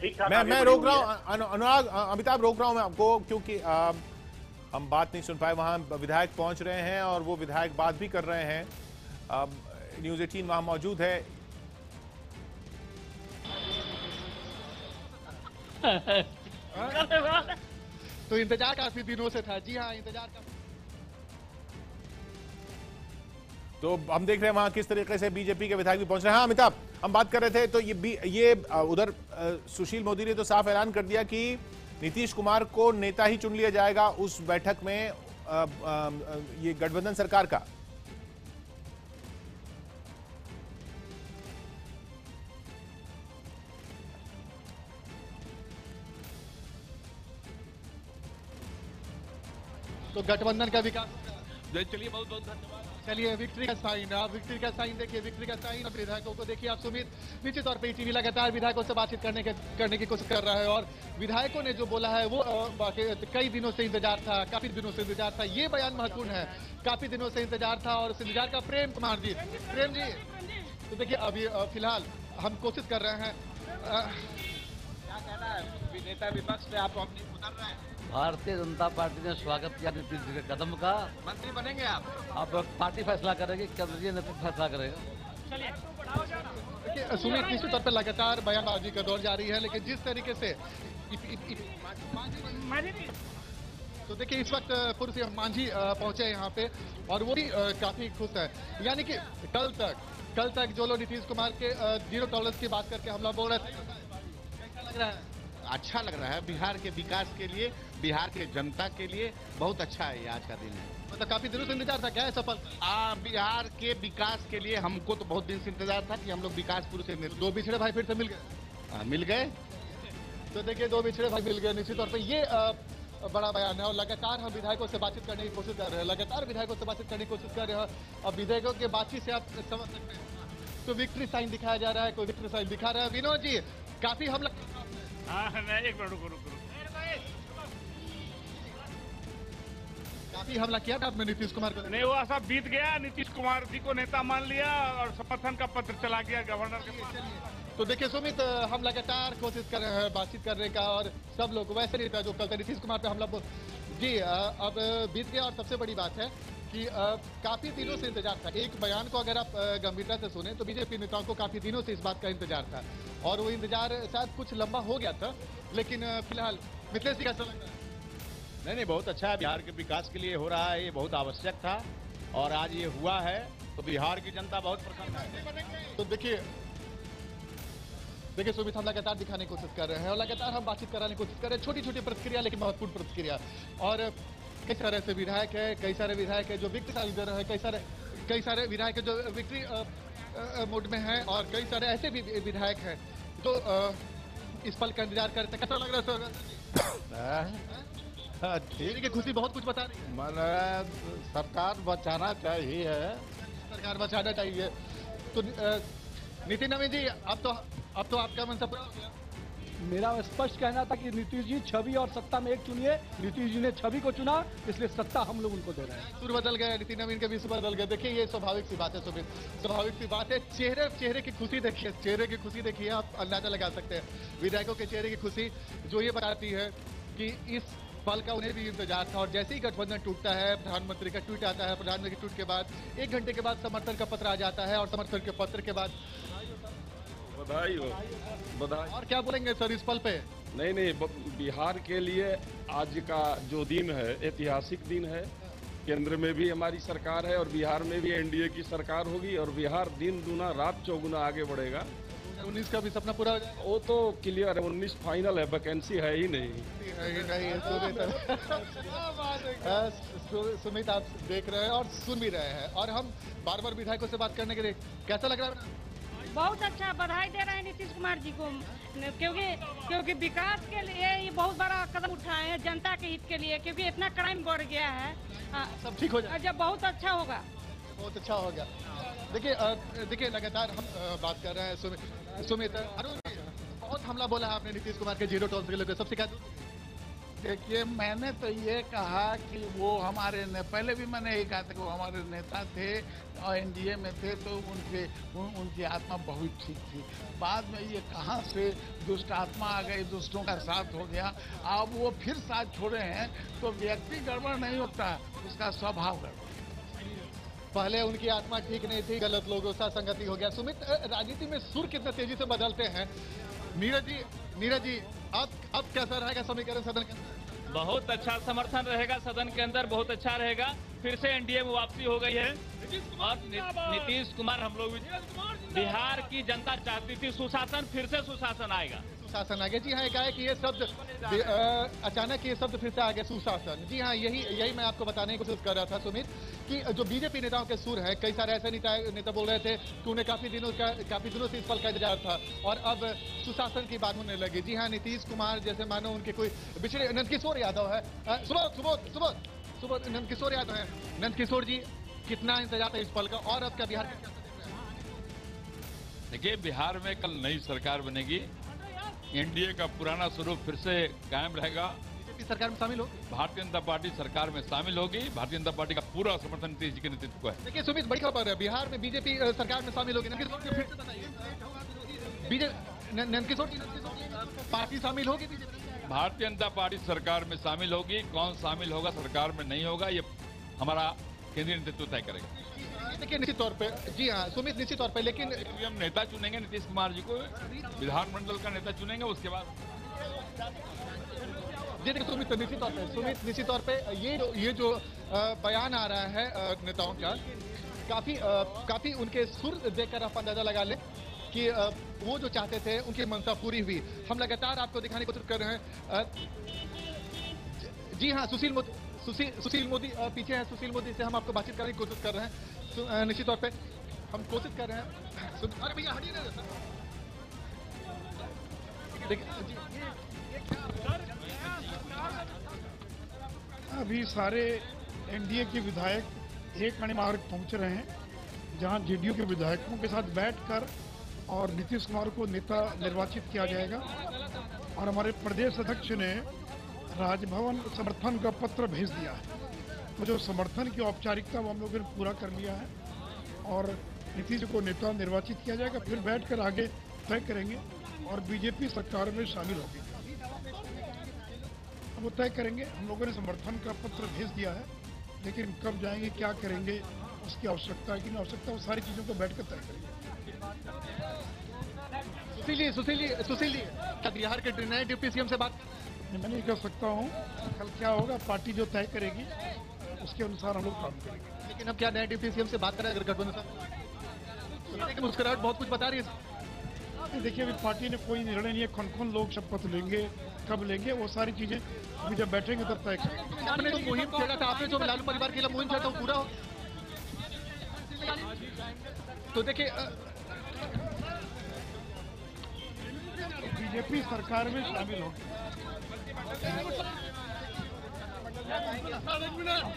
ठीक ठाक। मैं रोक रहा हूँ अनुराग, अमिताभ रोक रहा हूँ मैं आपको, क्योंकि हम बात नहीं सुन पाए। वहां विधायक पहुंच रहे हैं और वो विधायक बात भी कर रहे हैं। न्यूज़ 18 वहां मौजूद है। तो इंतजार काफी दिनों से था। जी हाँ, इंतजार का। तो हम देख रहे हैं वहां किस तरीके से बीजेपी के विधायक भी पहुंच रहे हैं। हाँ अमिताभ, हम बात कर रहे थे, तो ये उधर सुशील मोदी ने तो साफ ऐलान कर दिया कि नीतीश कुमार को नेता ही चुन लिया जाएगा उस बैठक में, ये गठबंधन सरकार का। तो गठबंधन का विकास। चलिए, बहुत बहुत धन्यवाद। चलिए, विक्ट्री का साइन, आप विक्ट्री का साइन देखिए, विक्ट्री का साइन। और विधायकों को देखिए आप सुमित, निश्चित तौर पे टीवी लगातार विधायकों से बातचीत करने की कोशिश कर रहा है, और विधायकों ने जो बोला है वो कई दिनों से इंतजार था, काफी दिनों से इंतजार था। ये बयान महत्वपूर्ण है, काफी दिनों से इंतजार था, और उस इंतजार का प्रेम कुमार जी, प्रेम जी, तो देखिए अभी फिलहाल हम कोशिश कर रहे हैं। क्या कहना है नेता विपक्ष से, आप अपनी उतर रहे हैं? भारतीय जनता पार्टी ने स्वागत किया नीतीश जी के कदम का। मंत्री बनेंगे आप? अब पार्टी फैसला करेगी, केंद्रीय नेतृत्व फैसला करेगा। देखिए सुमित, निश्चित तौर पर लगातार बयानबाजी का दौर जारी है, लेकिन जिस तरीके से तो देखिए इस वक्त पूर्व सीएम मांझी पहुंचे यहाँ पे, और वो भी काफी खुश है। यानी कि कल तक जो लोग नीतीश कुमार के 0 टॉलरेंस की बात करके हमला बोल रहे थे, कैसा लग रहा है? अच्छा लग रहा है। बिहार के विकास के लिए, बिहार के जनता के लिए बहुत अच्छा है ये आज का दिन है। मतलब काफी दिनों से इंतजार था, क्या है सफल? बिहार के विकास के लिए हमको तो बहुत दिन से इंतजार था कि हम लोग विकास पुरुष से 2 बिछड़े भाई फिर से मिल गए। तो देखिए 2 बिछड़े भाई मिल गए। निश्चित तौर पर ये बड़ा बयान है, और लगातार हम विधायकों से बातचीत करने की कोशिश कर रहे हैं, लगातार विधायकों से बातचीत करने की कोशिश कर रहे हैं। अब विधायकों की बातचीत से आप समझ सकते हैं, तो विक्ट्री साइन दिखाया जा रहा है, कोई विक्ट्री साइन दिखा रहा है। विनोद जी, काफी हमला, एक मिनट रुको। काफी हमला किया था आपने नीतीश कुमार को? नहीं, वो सब बीत गया। नीतीश कुमार जी को नेता मान लिया और समर्थन का पत्र चला गया गवर्नर के पास। तो देखिए सुमित, हम लगातार कोशिश कर रहे हैं बातचीत करने का, और सब लोग वैसे नहीं था जो कल नीतीश कुमार पे हमला जी अब बीत गया। और सबसे बड़ी बात है कि काफी दिनों से इंतजार था। एक बयान को अगर आप गंभीरता से सुने तो बीजेपी नेताओं को काफी दिनों से इस बात का इंतजार था, और वो इंतजार शायद कुछ लंबा हो गया था, लेकिन फिलहाल मिथिलेश जी कैसा लग रहा है? नहीं, बहुत अच्छा है। बिहार के विकास के लिए हो रहा है, ये बहुत आवश्यक था, और आज ये हुआ है, तो बिहार की जनता बहुत प्रसन्न है। तो देखिए सुमित, हम लगातार दिखाने की कोशिश कर रहे हैं, और लगातार हम बातचीत कराने की कोशिश कर रहे हैं, छोटी छोटी प्रतिक्रिया लेकिन महत्वपूर्ण प्रतिक्रिया। और कई सारे ऐसे विधायक है, कई सारे विधायक है जो विक्ट्री साइन दे रहे हैं, कई सारे विधायक है जो विक्ट्री मोड में है, और कई सारे ऐसे भी विधायक हैं तो इस पल का इंतजार करते। कैसा लग रहा है सर? ठीक है, खुशी बहुत कुछ बता रही है। सरकार बचाना चाहिए, सरकार बचाना चाहिए। तो नितिन नवीन जी, अब तो आपका मन पूरा हो गया। मेरा स्पष्ट कहना था कि नीतीश जी छवि और सत्ता में एक चुनिए। नीतीश जी ने छवि को चुना, इसलिए सत्ता हम लोग उनको दे रहे हैं। सुर बदल गए, नितिन नवीन के भी सुर बदल गए। देखिए ये स्वाभाविक सी बात है सुमित, स्वाभाविक सी बात है। चेहरे की खुशी देखिए, चेहरे की खुशी देखिए, आप अंदाजा लगा सकते हैं विधायकों के चेहरे की खुशी, जो ये बताती है कि इस पल का उन्हें भी इंतजार था। और जैसे ही गठबंधन टूटता है, प्रधानमंत्री का ट्वीट आता है, प्रधानमंत्री के ट्वीट के बाद 1 घंटे के बाद समर्थन का पत्र आ जाता है, और समर्थन के पत्र के बाद बधाई हो, बधाई। और क्या बोलेंगे सर इस पल पे? नहीं, बिहार के लिए आज का जो दिन है ऐतिहासिक दिन है, केंद्र में भी हमारी सरकार है और बिहार में भी एनडीए की सरकार होगी और बिहार दिन दूना रात चौगुना आगे बढ़ेगा। 19 का भी सपना पूरा हो जाएगा? वो तो क्लियर है, 19 फाइनल है, वैकेंसी है ही नहीं। सुमित, आप देख रहे हैं और सुन भी रहे हैं, और हम बार बार विधायकों से बात करने के लिए, कैसा लग रहा है? बहुत अच्छा, बधाई दे रहे हैं नीतीश कुमार जी को, क्योंकि विकास के लिए ये बहुत बड़ा कदम उठाए हैं, जनता के हित के लिए, क्योंकि इतना क्राइम बढ़ गया है। सब ठीक हो जाए, जब बहुत अच्छा होगा, बहुत अच्छा हो गया। देखिए लगातार हम बात कर रहे हैं सुमित, अरुण बहुत हमला बोला है आपने नीतीश कुमार के जीरो टॉलरेंस के लेकर, सबसे क्या? देखिए, मैंने तो ये कहा कि वो हमारे पहले भी मैंने यही कहा था कि वो हमारे नेता थे और एनडीए में थे, तो उनकी आत्मा बहुत ठीक थी। बाद में ये कहाँ से दुष्ट आत्मा आ गई, दुष्टों का साथ हो गया, अब वो फिर साथ छोड़े हैं, तो व्यक्ति गड़बड़ नहीं होता, उसका स्वभाव गड़बड़। पहले उनकी आत्मा ठीक नहीं थी, गलत लोगों से संगति हो गया। सुमित, राजनीति में सुर कितने तेजी से बदलते हैं। नीरज जी अब कैसा रहेगा समीकरण सदन के अंदर? बहुत अच्छा समर्थन रहेगा सदन के अंदर, बहुत अच्छा रहेगा। फिर से एनडीए में वापसी हो गई है और नीतीश कुमार, हम लोग बिहार की जनता चाहती थी सुशासन, फिर से सुशासन आएगा। सुशासन आ गया, जी हाँ, एकाएक ये शब्द अचानक ये शब्द फिर से आ गया, सुशासन। जी हाँ, यही मैं आपको बताने की कोशिश कर रहा था सुमित, कि जो बीजेपी नेताओं के सुर है, कई सारे ऐसे नेता बोल रहे थे कि उन्हें काफी दिनों से इस पल का इंतजार था और अब सुशासन की बात होने लगी। जी हाँ, नीतीश कुमार जैसे मानो उनके कोई बिछड़े नंदकिशोर यादव है, सुबह नंदकिशोर यादव है। नंदकिशोर जी, कितना इंतजार था इस पल का, और अब क्या बिहार में? देखिए, बिहार में कल नई सरकार बनेगी, एनडीए का पुराना स्वरूप फिर से कायम रहेगा। बीजेपी सरकार में शामिल हो, भारतीय जनता पार्टी सरकार में शामिल होगी। भारतीय जनता पार्टी का पूरा समर्थन नीतीश जी के नेतृत्व को है। देखिए सुमित, बड़ी खबर है, बिहार में बीजेपी सरकार में शामिल होगी। नंदकिशोर जी, पार्टी शामिल होगी बीजेपी? भारतीय जनता पार्टी सरकार में शामिल होगी। कौन शामिल होगा, सरकार में नहीं होगा, ये हमारा केंद्रीय नेतृत्व तय करेगा। देखिए, निश्चित तौर पे, जी हाँ सुमित, निश्चित तौर पे, लेकिन हम नेता चुनेंगे, नीतीश कुमार जी को विधानमंडल का नेता चुनेंगे, उसके बाद जी देखिए सुमित, निश्चित तौर पे ये जो बयान आ रहा है नेताओं का, काफी उनके सुर देखकर आप अंदाजा लगा लें कि वो जो चाहते थे उनकी मंशा पूरी हुई। हम लगातार आपको दिखाने की कोशिश कर रहे हैं। जी हाँ, सुशील मोदी पीछे हैं, सुशील मोदी से हम आपको बातचीत करने की कोशिश कर रहे हैं। निश्चित तौर पे हम कोशिश कर रहे हैं। अरे भैया हटिए ना सर। अभी सारे एनडीए के विधायक एक मार्ग पहुंच रहे हैं, जहां जेडीयू के विधायकों के साथ बैठकर और नीतीश कुमार को नेता निर्वाचित किया जाएगा। और हमारे प्रदेश अध्यक्ष ने राजभवन समर्थन का पत्र भेज दिया है, तो जो समर्थन की औपचारिकता वो हम लोगों ने पूरा कर लिया है और नीतीश को नेता निर्वाचित किया जाएगा। फिर बैठकर आगे तय करेंगे और बीजेपी सरकार में शामिल होगी, वो तय करेंगे। हम लोगों ने समर्थन का पत्र भेज दिया है, लेकिन कब जाएंगे, क्या करेंगे, उसकी आवश्यकता है कि नहीं आवश्यकता, वो सारी चीज़ों को बैठकर तय करेंगे। सुशील जी, क्या बिहार के नए डिप्टी सीएम से बात? मैं नहीं कर सकता हूँ, कल क्या होगा पार्टी जो तय करेगी उसके अनुसार हम लोग काम करेंगे। लेकिन अब क्या नए डिप्टी सीएम से बात करें अगर गठबंधन? मुस्कुराहट बहुत कुछ बता रही है। देखिए, अभी पार्टी ने कोई निर्णय नहीं है, कौन लोग शपथ लेंगे, कब लेंगे, वो सारी चीजें अभी जब बैठेंगे तब तय करेंगे। आपने जो मुहिम छेड़ा था, आपने जो लालू परिवार के लिए मुहिम छेड़ा, वो पूरा हो? तो देखिए, बीजेपी सरकार में शामिल होगी।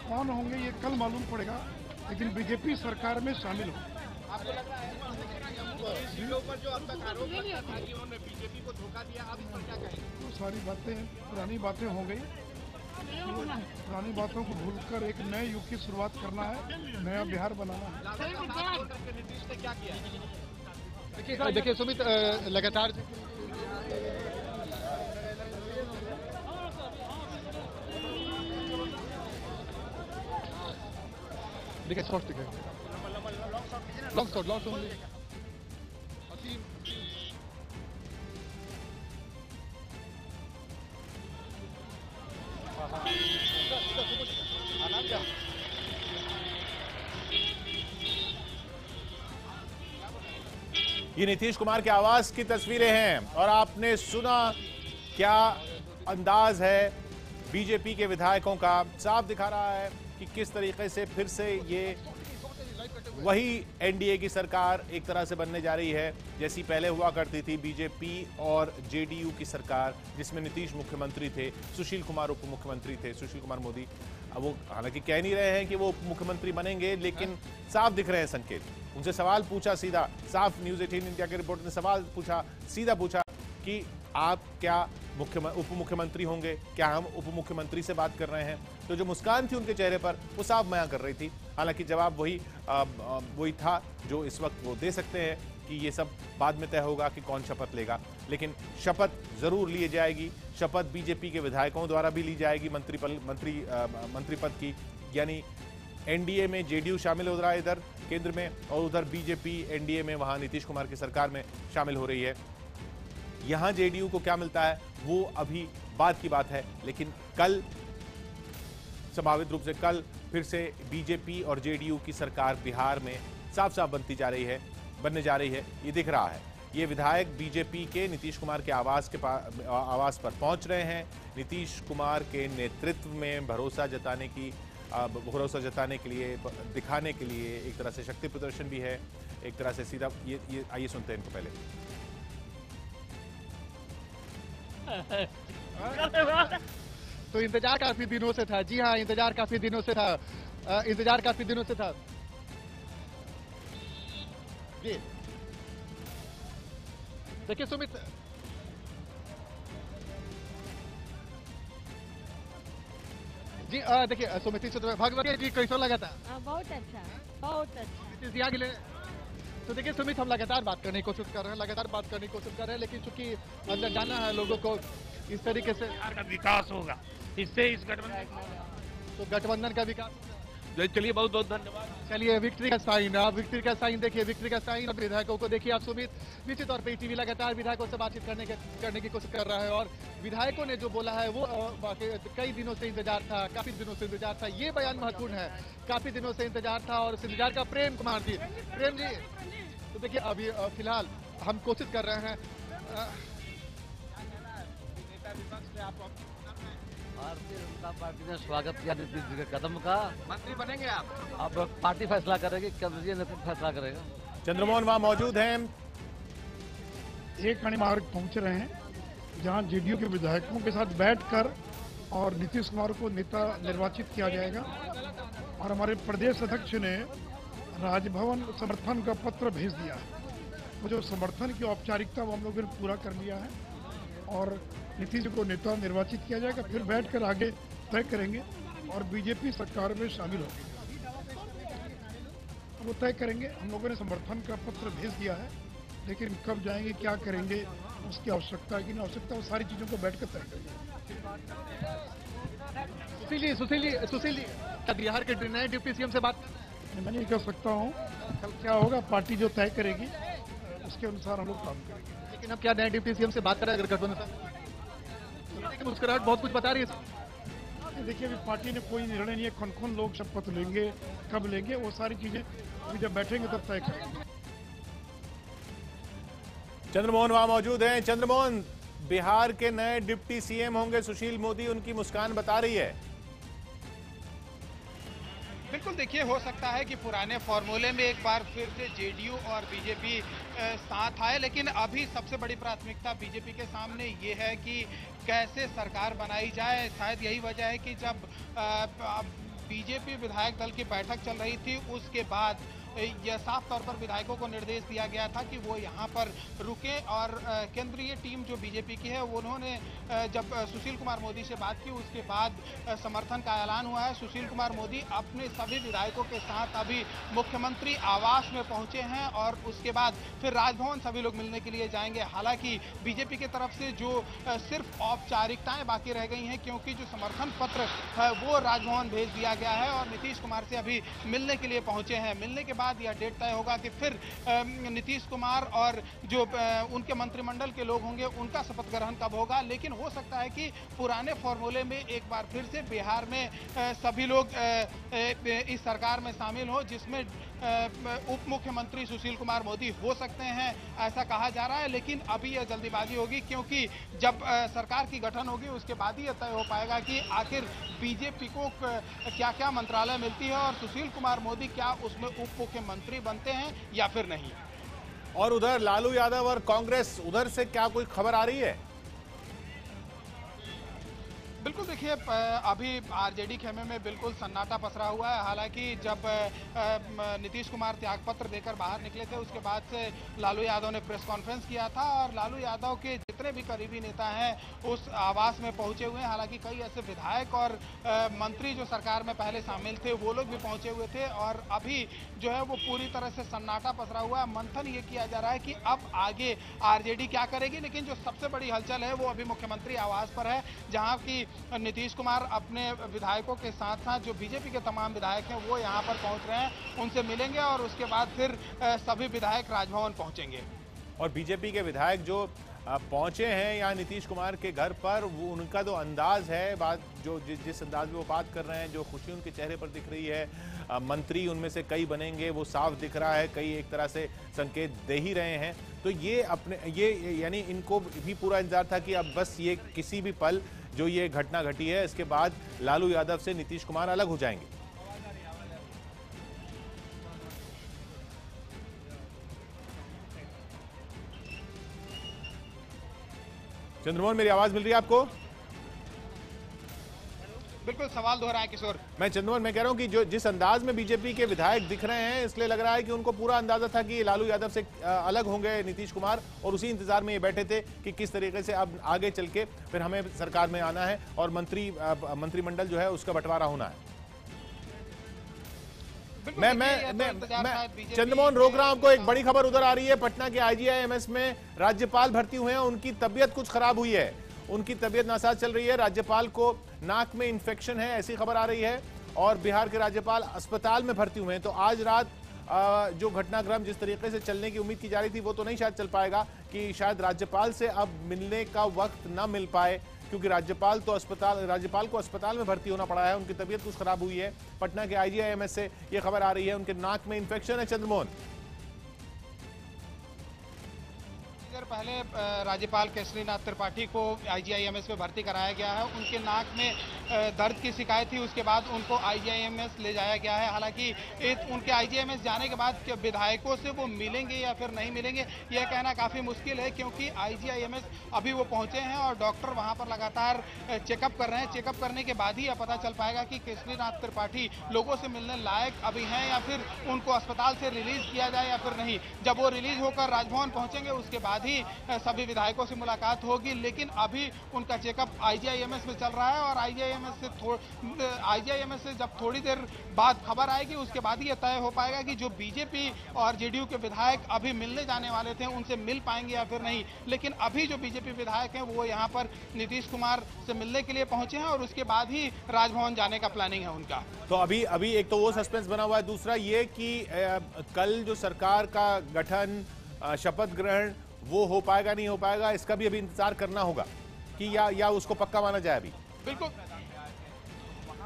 कौन होंगे ये कल मालूम पड़ेगा, लेकिन बीजेपी सरकार में शामिल होगी। जो अब तक आरोप था कि उन्होंने बीजेपी को धोखा दिया, अब इस पर क्या कहेंगे? तो सारी बातें पुरानी बातें हो गई, पुरानी बातों को भूलकर एक नए युग की शुरुआत करना है, नया बिहार बनाना है। नीतीश ने क्या किया? देखिए सुमित, लगातार देखिए शॉर्ट टिकट, लॉन्ग शॉट ये नीतीश कुमार के आवास की तस्वीरें हैं और आपने सुना क्या अंदाज है बीजेपी के विधायकों का। साफ दिखा रहा है कि किस तरीके से फिर से ये वही एनडीए की सरकार एक तरह से बनने जा रही है जैसी पहले हुआ करती थी बीजेपी और जेडीयू की सरकार, जिसमें नीतीश मुख्यमंत्री थे, सुशील कुमार उप मुख्यमंत्री थे, सुशील कुमार मोदी। अब वो हालांकि कह नहीं रहे हैं कि वो उप मुख्यमंत्री बनेंगे, लेकिन साफ दिख रहे हैं संकेत। उनसे सवाल पूछा सीधा, साफ न्यूज़ 18 इंडिया के रिपोर्टर ने सवाल पूछा, सीधा पूछा कि आप क्या उप मुख्यमंत्री होंगे, क्या हम उप मुख्यमंत्री से बात कर रहे हैं? तो जो मुस्कान थी उनके चेहरे पर वो साफ बयां कर रही थी। हालांकि जवाब वही था जो इस वक्त वो दे सकते हैं कि ये सब बाद में तय होगा कि कौन शपथ लेगा, लेकिन शपथ जरूर ली जाएगी। शपथ बीजेपी के विधायकों द्वारा भी ली जाएगी मंत्री पद की, यानी एनडीए में जेडीयू शामिल हो रहा है इधर केंद्र में, और उधर बीजेपी एनडीए में वहां नीतीश कुमार की सरकार में शामिल हो रही है। यहां जेडीयू को क्या मिलता है वो अभी बाद की बात है, लेकिन कल संभावित रूप से कल फिर से बीजेपी और जेडीयू की सरकार बिहार में साफ साफ बनने जा रही है, ये दिख रहा है। ये विधायक बीजेपी के नीतीश कुमार के आवास पर पहुंच रहे हैं। नीतीश कुमार के नेतृत्व में भरोसा जताने के लिए, दिखाने के लिए एक तरह से शक्ति प्रदर्शन भी है, एक तरह से सीधा ये आइए सुनते हैं इनको पहले। तो इंतजार काफी दिनों से था। जी हाँ, इंतजार काफी दिनों से था। जी देखिए सुमित, जी देखिए सुमित से भगवती जी कैसा लगा था? बहुत अच्छा। तो देखिए सुमित, हम लगातार बात करने की कोशिश कर रहे हैं, लेकिन चूंकि अंदर जाना है लोगों को इस तरीके से विकास होगा, इससे इस गठबंधन का विकास। चलिए बहुत बहुत धन्यवाद। चलिए विक्ट्री का साइन, आप विक्ट्री का साइन देखिए, विक्ट्री का साइन। और विधायकों को देखिए आप सुमित, निश्चित तौर पे टीवी लगातार विधायकों से बातचीत करने की कोशिश कर रहा है, और विधायकों ने जो बोला है वो कई दिनों से इंतजार था, काफी दिनों से इंतजार था। ये बयान महत्वपूर्ण है, काफी दिनों से इंतजार था और इंतजार का प्रेम कुमार जी। तो देखिए अभी फिलहाल हम कोशिश कर रहे हैं। भारतीय जनता पार्टी ने स्वागत किया नीतीश जी के कदम का। मंत्री बनेंगे आप? अब पार्टी फैसला करेगी, केंद्रीय नेतृत्व फैसला करेगा। चंद्रमोहन वहां मौजूद हैं। एक मार्ग पहुंच रहे हैं जहां जेडीयू के विधायकों के साथ बैठकर और नीतीश कुमार को नेता निर्वाचित किया जाएगा, और हमारे प्रदेश अध्यक्ष ने राजभवन समर्थन का पत्र भेज दिया है। वो जो समर्थन की औपचारिकता वो हम लोगों ने पूरा कर लिया है, और नीतीश को नेता निर्वाचित किया जाएगा। फिर बैठकर आगे तय करेंगे और बीजेपी सरकार में शामिल होंगे, वो तय करेंगे। हम लोगों ने समर्थन का पत्र भेज दिया है, लेकिन कब जाएंगे, क्या करेंगे, उसकी आवश्यकता है कि नहीं आवश्यकता, वो सारी चीजों को बैठकर तय करेंगे। सुशील जी, क्या बिहार के नए डिप्टी सीएम से बात? मैं नहीं कह सकता हूँ, कल क्या होगा पार्टी जो तय करेगी उसके अनुसार हम लोग काम करेंगे। लेकिन अब क्या नए डिप्टी सीएम से बात करें अगर गठबंधन? मुस्कुराहट बहुत कुछ बता रही है। देखिए अभी पार्टी ने कोई निर्णय नहीं है, कौन लोग शपथ लेंगे, कब लेंगे, वो सारी चीजें अभी जब बैठेंगे तब तय करेंगे। चंद्रमोहन वहां मौजूद हैं। चंद्रमोहन, बिहार के नए डिप्टी सीएम होंगे सुशील मोदी, उनकी मुस्कान बता रही है। बिल्कुल, देखिए हो सकता है कि पुराने फॉर्मूले में एक बार फिर से जेडीयू और बीजेपी साथ आए, लेकिन अभी सबसे बड़ी प्राथमिकता बीजेपी के सामने ये है कि कैसे सरकार बनाई जाए। शायद यही वजह है कि जब बीजेपी विधायक दल की बैठक चल रही थी उसके बाद यह साफ तौर पर विधायकों को निर्देश दिया गया था कि वो यहाँ पर रुके, और केंद्रीय टीम जो बीजेपी की है उन्होंने जब सुशील कुमार मोदी से बात की उसके बाद समर्थन का ऐलान हुआ है। सुशील कुमार मोदी अपने सभी विधायकों के साथ अभी मुख्यमंत्री आवास में पहुंचे हैं, और उसके बाद फिर राजभवन सभी लोग मिलने के लिए जाएंगे। हालांकि बीजेपी की तरफ से जो सिर्फ औपचारिकताएं बाकी रह गई हैं, क्योंकि जो समर्थन पत्र है वो राजभवन भेज दिया गया है और नीतीश कुमार से अभी मिलने के लिए पहुंचे हैं। मिलने के बाद बाद यह डेट तय होगा कि फिर नीतीश कुमार और जो उनके मंत्रिमंडल के लोग होंगे उनका शपथ ग्रहण कब होगा। लेकिन हो सकता है कि पुराने फॉर्मूले में एक बार फिर से बिहार में सभी लोग इस सरकार में शामिल हो, जिसमें उप मुख्यमंत्री सुशील कुमार मोदी हो सकते हैं, ऐसा कहा जा रहा है। लेकिन अभी यह जल्दीबाजी होगी, क्योंकि जब सरकार की गठन होगी उसके बाद ही यह तय हो पाएगा कि आखिर बीजेपी को क्या क्या मंत्रालय मिलती है और सुशील कुमार मोदी क्या उसमें उप मुख्यमंत्री बनते हैं या फिर नहीं। और उधर लालू यादव और कांग्रेस, उधर से क्या कोई खबर आ रही है? बिल्कुल, देखिए अभी आरजेडी खेमे में बिल्कुल सन्नाटा पसरा हुआ है। हालांकि जब नीतीश कुमार त्यागपत्र देकर बाहर निकले थे उसके बाद से लालू यादव ने प्रेस कॉन्फ्रेंस किया था और लालू यादव के जितने भी करीबी नेता हैं उस आवास में पहुंचे हुए हैं। हालांकि कई ऐसे विधायक और मंत्री जो सरकार में पहले शामिल थे वो लोग भी पहुंचे हुए थे और अभी जो है वो पूरी तरह से सन्नाटा पसरा हुआ है। मंथन ये किया जा रहा है कि अब आगे आरजेडी क्या करेगी। लेकिन जो सबसे बड़ी हलचल है वो अभी मुख्यमंत्री आवास पर है, जहाँ की नीतीश कुमार अपने विधायकों के साथ साथ जो बीजेपी के तमाम विधायक हैं वो यहाँ पर पहुँच रहे हैं, उनसे मिलेंगे और उसके बाद फिर सभी विधायक राजभवन पहुँचेंगे। और बीजेपी के विधायक जो पहुंचे हैं यहाँ नीतीश कुमार के घर पर, वो उनका जो अंदाज है, बात जो जिस अंदाज में वो बात कर रहे हैं, जो खुशी उनके चेहरे पर दिख रही है, मंत्री उनमें से कई बनेंगे वो साफ दिख रहा है, कई एक तरह से संकेत दे ही रहे हैं। तो ये यानी इनको भी पूरा इंतजार था कि अब बस ये किसी भी पल जो ये घटना घटी है इसके बाद लालू यादव से नीतीश कुमार अलग हो जाएंगे। चंद्रमोहन, मेरी आवाज मिल रही है आपको? बिल्कुल, सवाल दोहराएं किशोर। मैं चंद्रमोहन, मैं कह रहा हूं कि जो जिस अंदाज में बीजेपी के विधायक दिख रहे हैं, इसलिए लग रहा है कि उनको पूरा अंदाजा था कि लालू यादव से अलग होंगे नीतीश कुमार और उसी इंतजार में ये बैठे थे कि किस तरीके से अब आगे चल के फिर हमें सरकार में आना है और मंत्रिमंडल जो है उसका बंटवारा होना है। मैं चंद्रमोहन रोक रहा हूं आपको। एक बड़ी खबर उधर आ रही है, पटना के IGIMS में राज्यपाल भर्ती हुए हैं, उनकी तबीयत कुछ खराब हुई है, उनकी तबीयत नासाज चल रही है, राज्यपाल को नाक में इन्फेक्शन है ऐसी खबर आ रही है और बिहार के राज्यपाल अस्पताल में भर्ती हुए हैं। तो आज रात जो घटनाक्रम जिस तरीके से चलने की उम्मीद की जा रही थी वो तो नहीं शायद चल पाएगा, कि शायद राज्यपाल से अब मिलने का वक्त ना मिल पाए, क्योंकि राज्यपाल को अस्पताल में भर्ती होना पड़ा है, उनकी तबीयत कुछ खराब हुई है। पटना के IGIMS से ये खबर आ रही है, उनके नाक में इन्फेक्शन है। चंद्रमोहन, पहले राज्यपाल केसरीनाथ त्रिपाठी को IGIMS में भर्ती कराया गया है, उनके नाक में दर्द की शिकायत थी, उसके बाद उनको IGIMS ले जाया गया है। हालांकि उनके IGIMS जाने के बाद विधायकों से वो मिलेंगे या फिर नहीं मिलेंगे यह कहना काफ़ी मुश्किल है, क्योंकि IGIMS अभी वो पहुंचे हैं और डॉक्टर वहां पर लगातार चेकअप कर रहे हैं। चेकअप करने के बाद ही यह पता चल पाएगा कि केसरीनाथ त्रिपाठी लोगों से मिलने लायक अभी हैं या फिर उनको अस्पताल से रिलीज किया जाए या फिर नहीं। जब वो रिलीज होकर राजभवन पहुंचेंगे उसके बाद ही सभी विधायकों से मुलाकात होगी। लेकिन अभी उनका चेकअप IGIMS में चल रहा है और IGIMS से जब थोड़ी देर बाद खबर आएगी उसके बाद ही यह तय हो पाएगा कि जो बीजेपी और जेडीयू के विधायक अभी मिलने जाने वाले थे उनसे मिल पाएंगे या फिर नहीं। लेकिन अभी जो बीजेपी विधायक हैं वो यहाँ पर नीतीश कुमार से मिलने के लिए पहुंचे हैं और उसके बाद ही राजभवन जाने का प्लानिंग है उनका। तो अभी एक तो वो सस्पेंस बना हुआ है, दूसरा ये कि कल जो सरकार का गठन, शपथ ग्रहण वो हो पाएगा नहीं हो पाएगा, इसका भी अभी इंतजार करना होगा कि या उसको पक्का माना जाए। अभी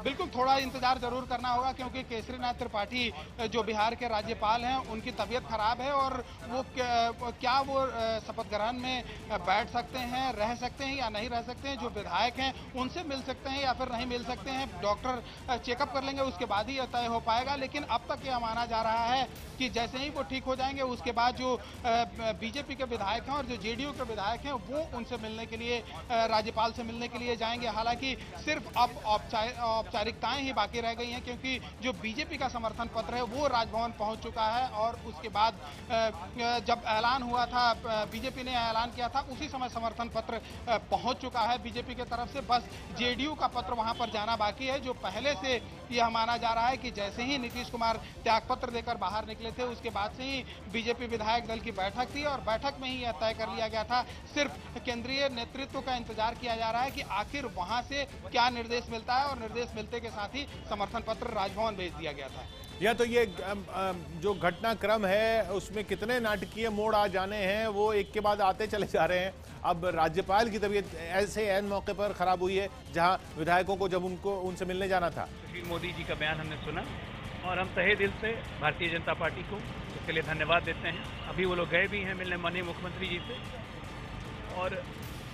बिल्कुल थोड़ा इंतजार जरूर करना होगा, क्योंकि केसरीनाथ त्रिपाठी जो बिहार के राज्यपाल हैं उनकी तबीयत खराब है और वो क्या वो शपथ ग्रहण में बैठ सकते हैं, रह सकते हैं या नहीं रह सकते हैं। जो विधायक हैं उनसे मिल सकते हैं या फिर नहीं मिल सकते हैं, डॉक्टर चेकअप कर लेंगे, उसके बाद ही यह तय हो पाएगा। लेकिन अब तक यह माना जा रहा है कि जैसे ही वो ठीक हो जाएंगे उसके बाद जो बीजेपी के विधायक हैं और जो जेडीयू के विधायक हैं वो उनसे मिलने के लिए, राज्यपाल से मिलने के लिए जाएंगे। हालांकि सिर्फ अब औपचारिकताएं ही बाकी रह गई हैं, क्योंकि जो बीजेपी का समर्थन पत्र है वो राजभवन पहुंच चुका है और उसके बाद जब ऐलान हुआ था, बीजेपी ने ऐलान किया था, उसी समय समर्थन पत्र पहुंच चुका है बीजेपी की तरफ से। बस जेडीयू का पत्र वहां पर जाना बाकी है, जो पहले से यह माना जा रहा है कि जैसे ही नीतीश कुमार त्यागपत्र देकर बाहर निकले थे उसके बाद से ही बीजेपी विधायक दल की बैठक थी और बैठक में ही यह तय कर लिया गया था। सिर्फ केंद्रीय नेतृत्व का इंतजार किया जा रहा है कि आखिर वहां से क्या निर्देश मिलता है और निर्देश मिलते के साथ ही समर्थन पत्र राजभवन भेज दिया गया था। या तो ये जो घटनाक्रम है उसमें कितने नाटकीय मोड़ आ जाने हैं, वो एक के बाद आते चले जा रहे हैं। अब राज्यपाल की तबीयत ऐसे ऐन मौके पर खराब हुई है जहां विधायकों को जब उनसे मिलने जाना था। सुशील मोदी जी का बयान हमने सुना और हम तहे दिल से भारतीय जनता पार्टी को उसके लिए धन्यवाद देते हैं। अभी वो लोग गए भी हैं मिलने माननीय मुख्यमंत्री जी से, और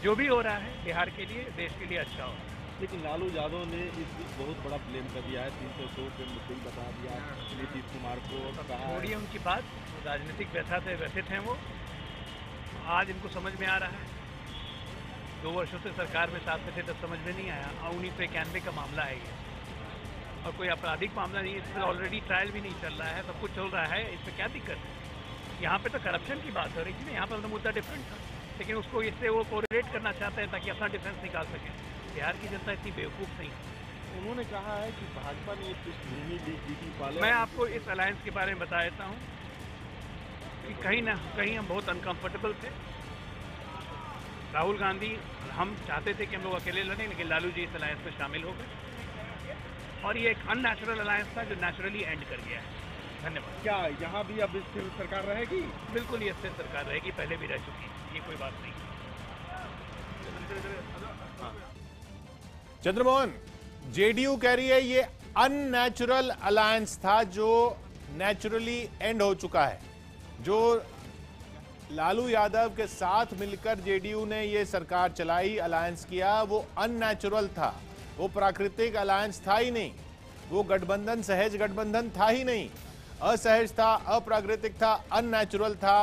जो भी हो रहा है बिहार के लिए, देश के लिए अच्छा हो। लेकिन लालू यादव ने इस बीच बहुत बड़ा ब्लेम कर दिया है, 302 पे मुद्दे बता दिया नीतीश कुमार को, कहा छोड़िए उनकी बात, राजनीतिक व्यथा से व्यथित हैं वो। आज इनको समझ में आ रहा है, 2 वर्षों से सरकार में साथ में थे तब समझ में नहीं आया। 1991 का मामला है ये, और कोई आपराधिक मामला नहीं है, इसमें ऑलरेडी ट्रायल भी नहीं चल रहा है, सब कुछ चल रहा है, इसमें क्या दिक्कत है। यहाँ पे तो करप्शन की बात हो रही थी ना, यहाँ पर तो मुद्दा डिफरेंट था, लेकिन उसको इससे वो कोरिलेट करना चाहते हैं ताकि अपना डिफेंस निकाल सकें। बिहार की जनता इतनी बेवकूफ़ नहीं है। उन्होंने कहा है कि भाजपा ने पृष्ठभूमि जीती पाले। मैं आपको इस अलायंस के बारे में बता देता हूँ कि कहीं ना कहीं हम बहुत अनकंफर्टेबल थे। राहुल गांधी, हम चाहते थे कि हम लोग अकेले लड़ें, लेकिन लालू जी इस अलायंस में शामिल हो गए और ये एक अननेचुरल अलायंस था जो नेचुरली एंड कर गया है। धन्यवाद। क्या यहाँ भी अब स्थिर सरकार रहेगी? बिल्कुल ये स्थिर सरकार रहेगी, पहले भी रह चुकी है, ये कोई बात नहीं। चंद्रमोहन, जेडीयू कह रही है ये अननेचुरल अलायंस था जो नेचुरली एंड हो चुका है। जो लालू यादव के साथ मिलकर जेडीयू ने ये सरकार चलाई, अलायंस किया, वो अननेचुरल था, वो प्राकृतिक अलायंस था ही नहीं, वो गठबंधन सहज गठबंधन था ही नहीं, असहज था, अप्राकृतिक था, अननेचुरल था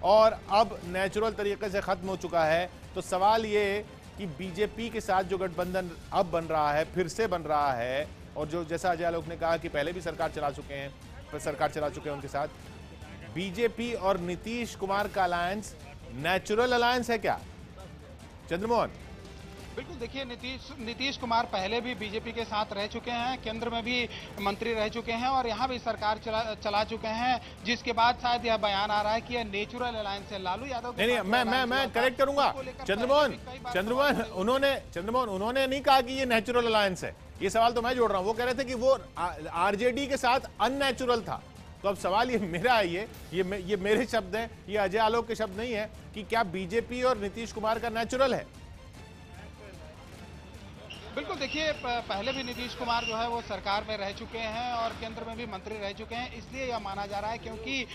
और अब नेचुरल तरीके से खत्म हो चुका है। तो सवाल ये कि बीजेपी के साथ जो गठबंधन अब बन रहा है, फिर से बन रहा है, और जो जैसा अजय आलोक ने कहा कि पहले भी सरकार चला चुके हैं उनके साथ, बीजेपी और नीतीश कुमार का अलायंस नेचुरल अलायंस है क्या चंद्रमोहन? बिल्कुल, देखिए नीतीश कुमार पहले भी बीजेपी के साथ रह चुके हैं, केंद्र में भी मंत्री रह चुके हैं और यहाँ भी सरकार चला चुके हैं, जिसके बाद शायद यह बयान आ रहा है कि यह नेचुरल अलायंस है। लालू यादव नहीं, मैं करेक्ट करूंगा चंद्रमोहन, उन्होंने नहीं कहा कि ये नेचुरल अलायंस है, ये सवाल तो मैं जोड़ रहा हूँ। वो कह रहे थे कि वो आरजेडी के साथ अननेचुरल था। तो अब सवाल ये मेरा है, ये मेरे शब्द हैं, ये अजय आलोक के शब्द नहीं है कि क्या बीजेपी और नीतीश कुमार का नेचुरल है? बिल्कुल, देखिए पहले भी नीतीश कुमार जो है वो सरकार में रह चुके हैं और केंद्र में भी मंत्री रह चुके हैं, इसलिए यह माना जा रहा है क्योंकि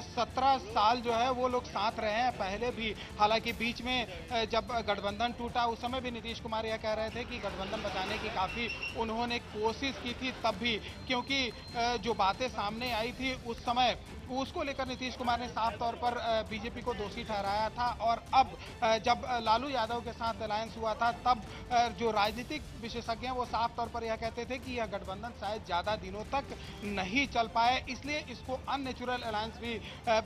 17 साल जो है वो लोग साथ रहे हैं पहले भी। हालांकि बीच में जब गठबंधन टूटा उस समय भी नीतीश कुमार यह कह रहे थे कि गठबंधन बचाने की काफ़ी उन्होंने कोशिश की थी तब भी, क्योंकि जो बातें सामने आई थी उस समय उसको लेकर नीतीश कुमार ने साफ तौर पर बीजेपी को दोषी ठहराया था। और अब जब लालू यादव के साथ अलायंस हुआ था तब जो राजनीतिक विशेषज्ञ हैं वो साफ तौर पर यह कहते थे कि यह गठबंधन शायद ज़्यादा दिनों तक नहीं चल पाए, इसलिए इसको अननेचुरल अलायंस भी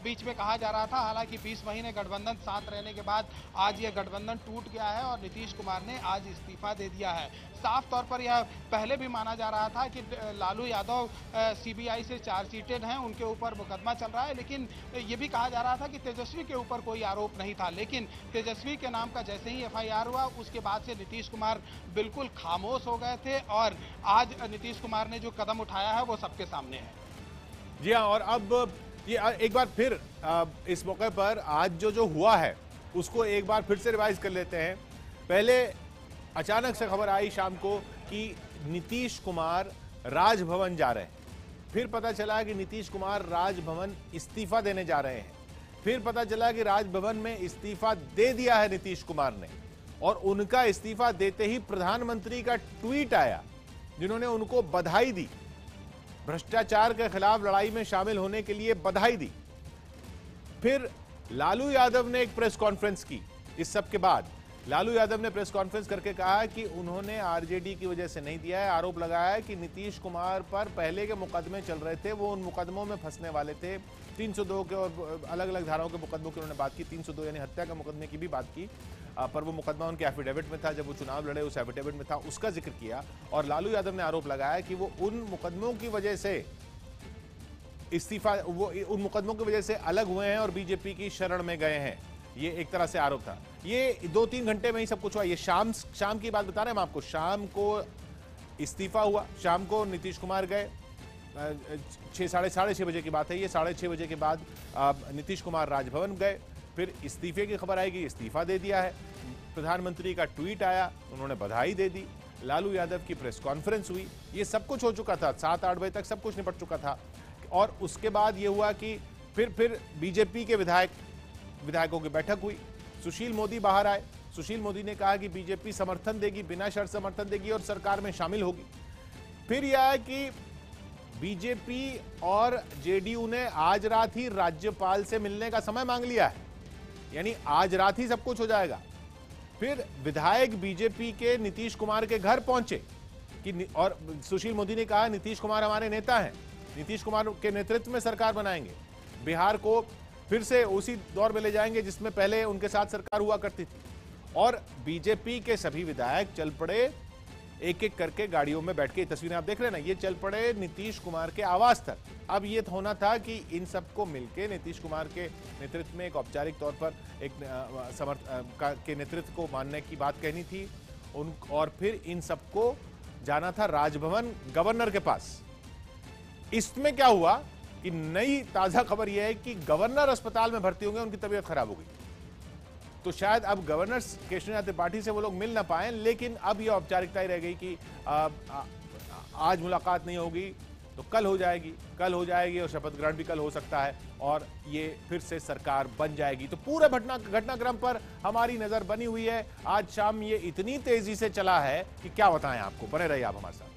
बीच में कहा जा रहा था। हालांकि 20 महीने गठबंधन साथ रहने के बाद आज यह गठबंधन टूट गया है और नीतीश कुमार ने आज इस्तीफा दे दिया है। साफ तौर पर यह पहले भी माना जा रहा था कि लालू यादव सीबीआई से चार्जशीटेड हैं, उनके ऊपर मुकदमा चल रहा है, लेकिन ये भी कहा जा रहा था कि तेजस्वी के ऊपर कोई आरोप नहीं था। लेकिन तेजस्वी के नाम का जैसे ही एफआईआर हुआ उसके बाद से नीतीश कुमार बिल्कुल खामोश हो गए थे और आज नीतीश कुमार ने जो कदम उठाया है वो सबके सामने है। जी हाँ, और अब ये एक बार फिर इस मौके पर आज जो हुआ है उसको एक बार फिर से रिवाइज कर लेते हैं। पहले अचानक से खबर आई शाम को कि नीतीश कुमार राजभवन जा रहे हैं, फिर पता चला कि नीतीश कुमार राजभवन इस्तीफा देने जा रहे हैं, फिर पता चला कि राजभवन में इस्तीफा दे दिया है नीतीश कुमार ने, और उनका इस्तीफा देते ही प्रधानमंत्री का ट्वीट आया जिन्होंने उनको बधाई दी, भ्रष्टाचार के खिलाफ लड़ाई में शामिल होने के लिए बधाई दी। फिर लालू यादव ने एक प्रेस कॉन्फ्रेंस की इस सब के बाद, लालू यादव ने प्रेस कॉन्फ्रेंस करके कहा कि उन्होंने आरजेडी की वजह से नहीं दिया है। आरोप लगाया है कि नीतीश कुमार पर पहले के मुकदमे चल रहे थे, वो उन मुकदमों में फंसने वाले थे। 302 के और अलग अलग धाराओं के मुकदमों की उन्होंने बात की, 302 यानी हत्या के मुकदमे की भी बात की, पर वो मुकदमा उनके एफिडेविट में था, जब वो चुनाव लड़े उस एफिडेविट में था, उसका जिक्र किया। और लालू यादव ने आरोप लगाया कि वो उन मुकदमों की वजह से इस्तीफा, वो उन मुकदमों की वजह से अलग हुए हैं और बीजेपी की शरण में गए हैं। ये एक तरह से आरोप था। ये 2-3 घंटे में ही सब कुछ हुआ। ये शाम की बात बता रहे हैं हम आपको। शाम को इस्तीफा हुआ, शाम को नीतीश कुमार गए, 6-6:30 बजे की बात है ये। 6:30 बजे के बाद नीतीश कुमार राजभवन गए, फिर इस्तीफे की खबर आएगी, इस्तीफा दे दिया है। प्रधानमंत्री का ट्वीट आया, उन्होंने बधाई दे दी। लालू यादव की प्रेस कॉन्फ्रेंस हुई, ये सब कुछ हो चुका था। 7-8 बजे तक सब कुछ निपट चुका था। और उसके बाद ये हुआ कि फिर बीजेपी के विधायकों की बैठक हुई। सुशील मोदी बाहर आए। सुशील मोदी ने कहा कि बीजेपी समर्थन देगी, बिना शर्त समर्थन देगी और सरकार में शामिल होगी। फिर यह है कि बीजेपी और जेडीयू ने आज रात ही राज्यपाल से मिलने का समय मांग लिया है, यानी आज रात ही सब कुछ हो जाएगा। फिर विधायक बीजेपी के नीतीश कुमार के घर पहुंचे कि और सुशील मोदी ने कहा नीतीश कुमार हमारे नेता हैं, नीतीश कुमार के नेतृत्व में सरकार बनाएंगे, बिहार को फिर से उसी दौर में ले जाएंगे जिसमें पहले उनके साथ सरकार हुआ करती थी। और बीजेपी के सभी विधायक चल पड़े, एक एक करके गाड़ियों में बैठ के, तस्वीरें आप देख रहे हैं ना, ये चल पड़े नीतीश कुमार के आवास तक। अब ये होना था कि इन सबको मिलके नीतीश कुमार के नेतृत्व में एक औपचारिक तौर पर एक के नेतृत्व को मानने की बात कहनी थी और फिर इन सबको जाना था राजभवन गवर्नर के पास। इसमें क्या हुआ कि नई ताजा खबर यह है कि गवर्नर अस्पताल में भर्ती होंगे, उनकी तबीयत खराब हो गई। तो शायद अब गवर्नर केशरीनाथ त्रिपाठी से वो लोग मिल ना पाए, लेकिन अब यह औपचारिकता ही रह गई कि आज मुलाकात नहीं होगी तो कल हो जाएगी और शपथ ग्रहण भी कल हो सकता है और ये फिर से सरकार बन जाएगी। तो पूरे घटनाक्रम पर हमारी नजर बनी हुई है। आज शाम ये इतनी तेजी से चला है कि क्या बताएं आपको, बने रहिए आप हमारे साथ।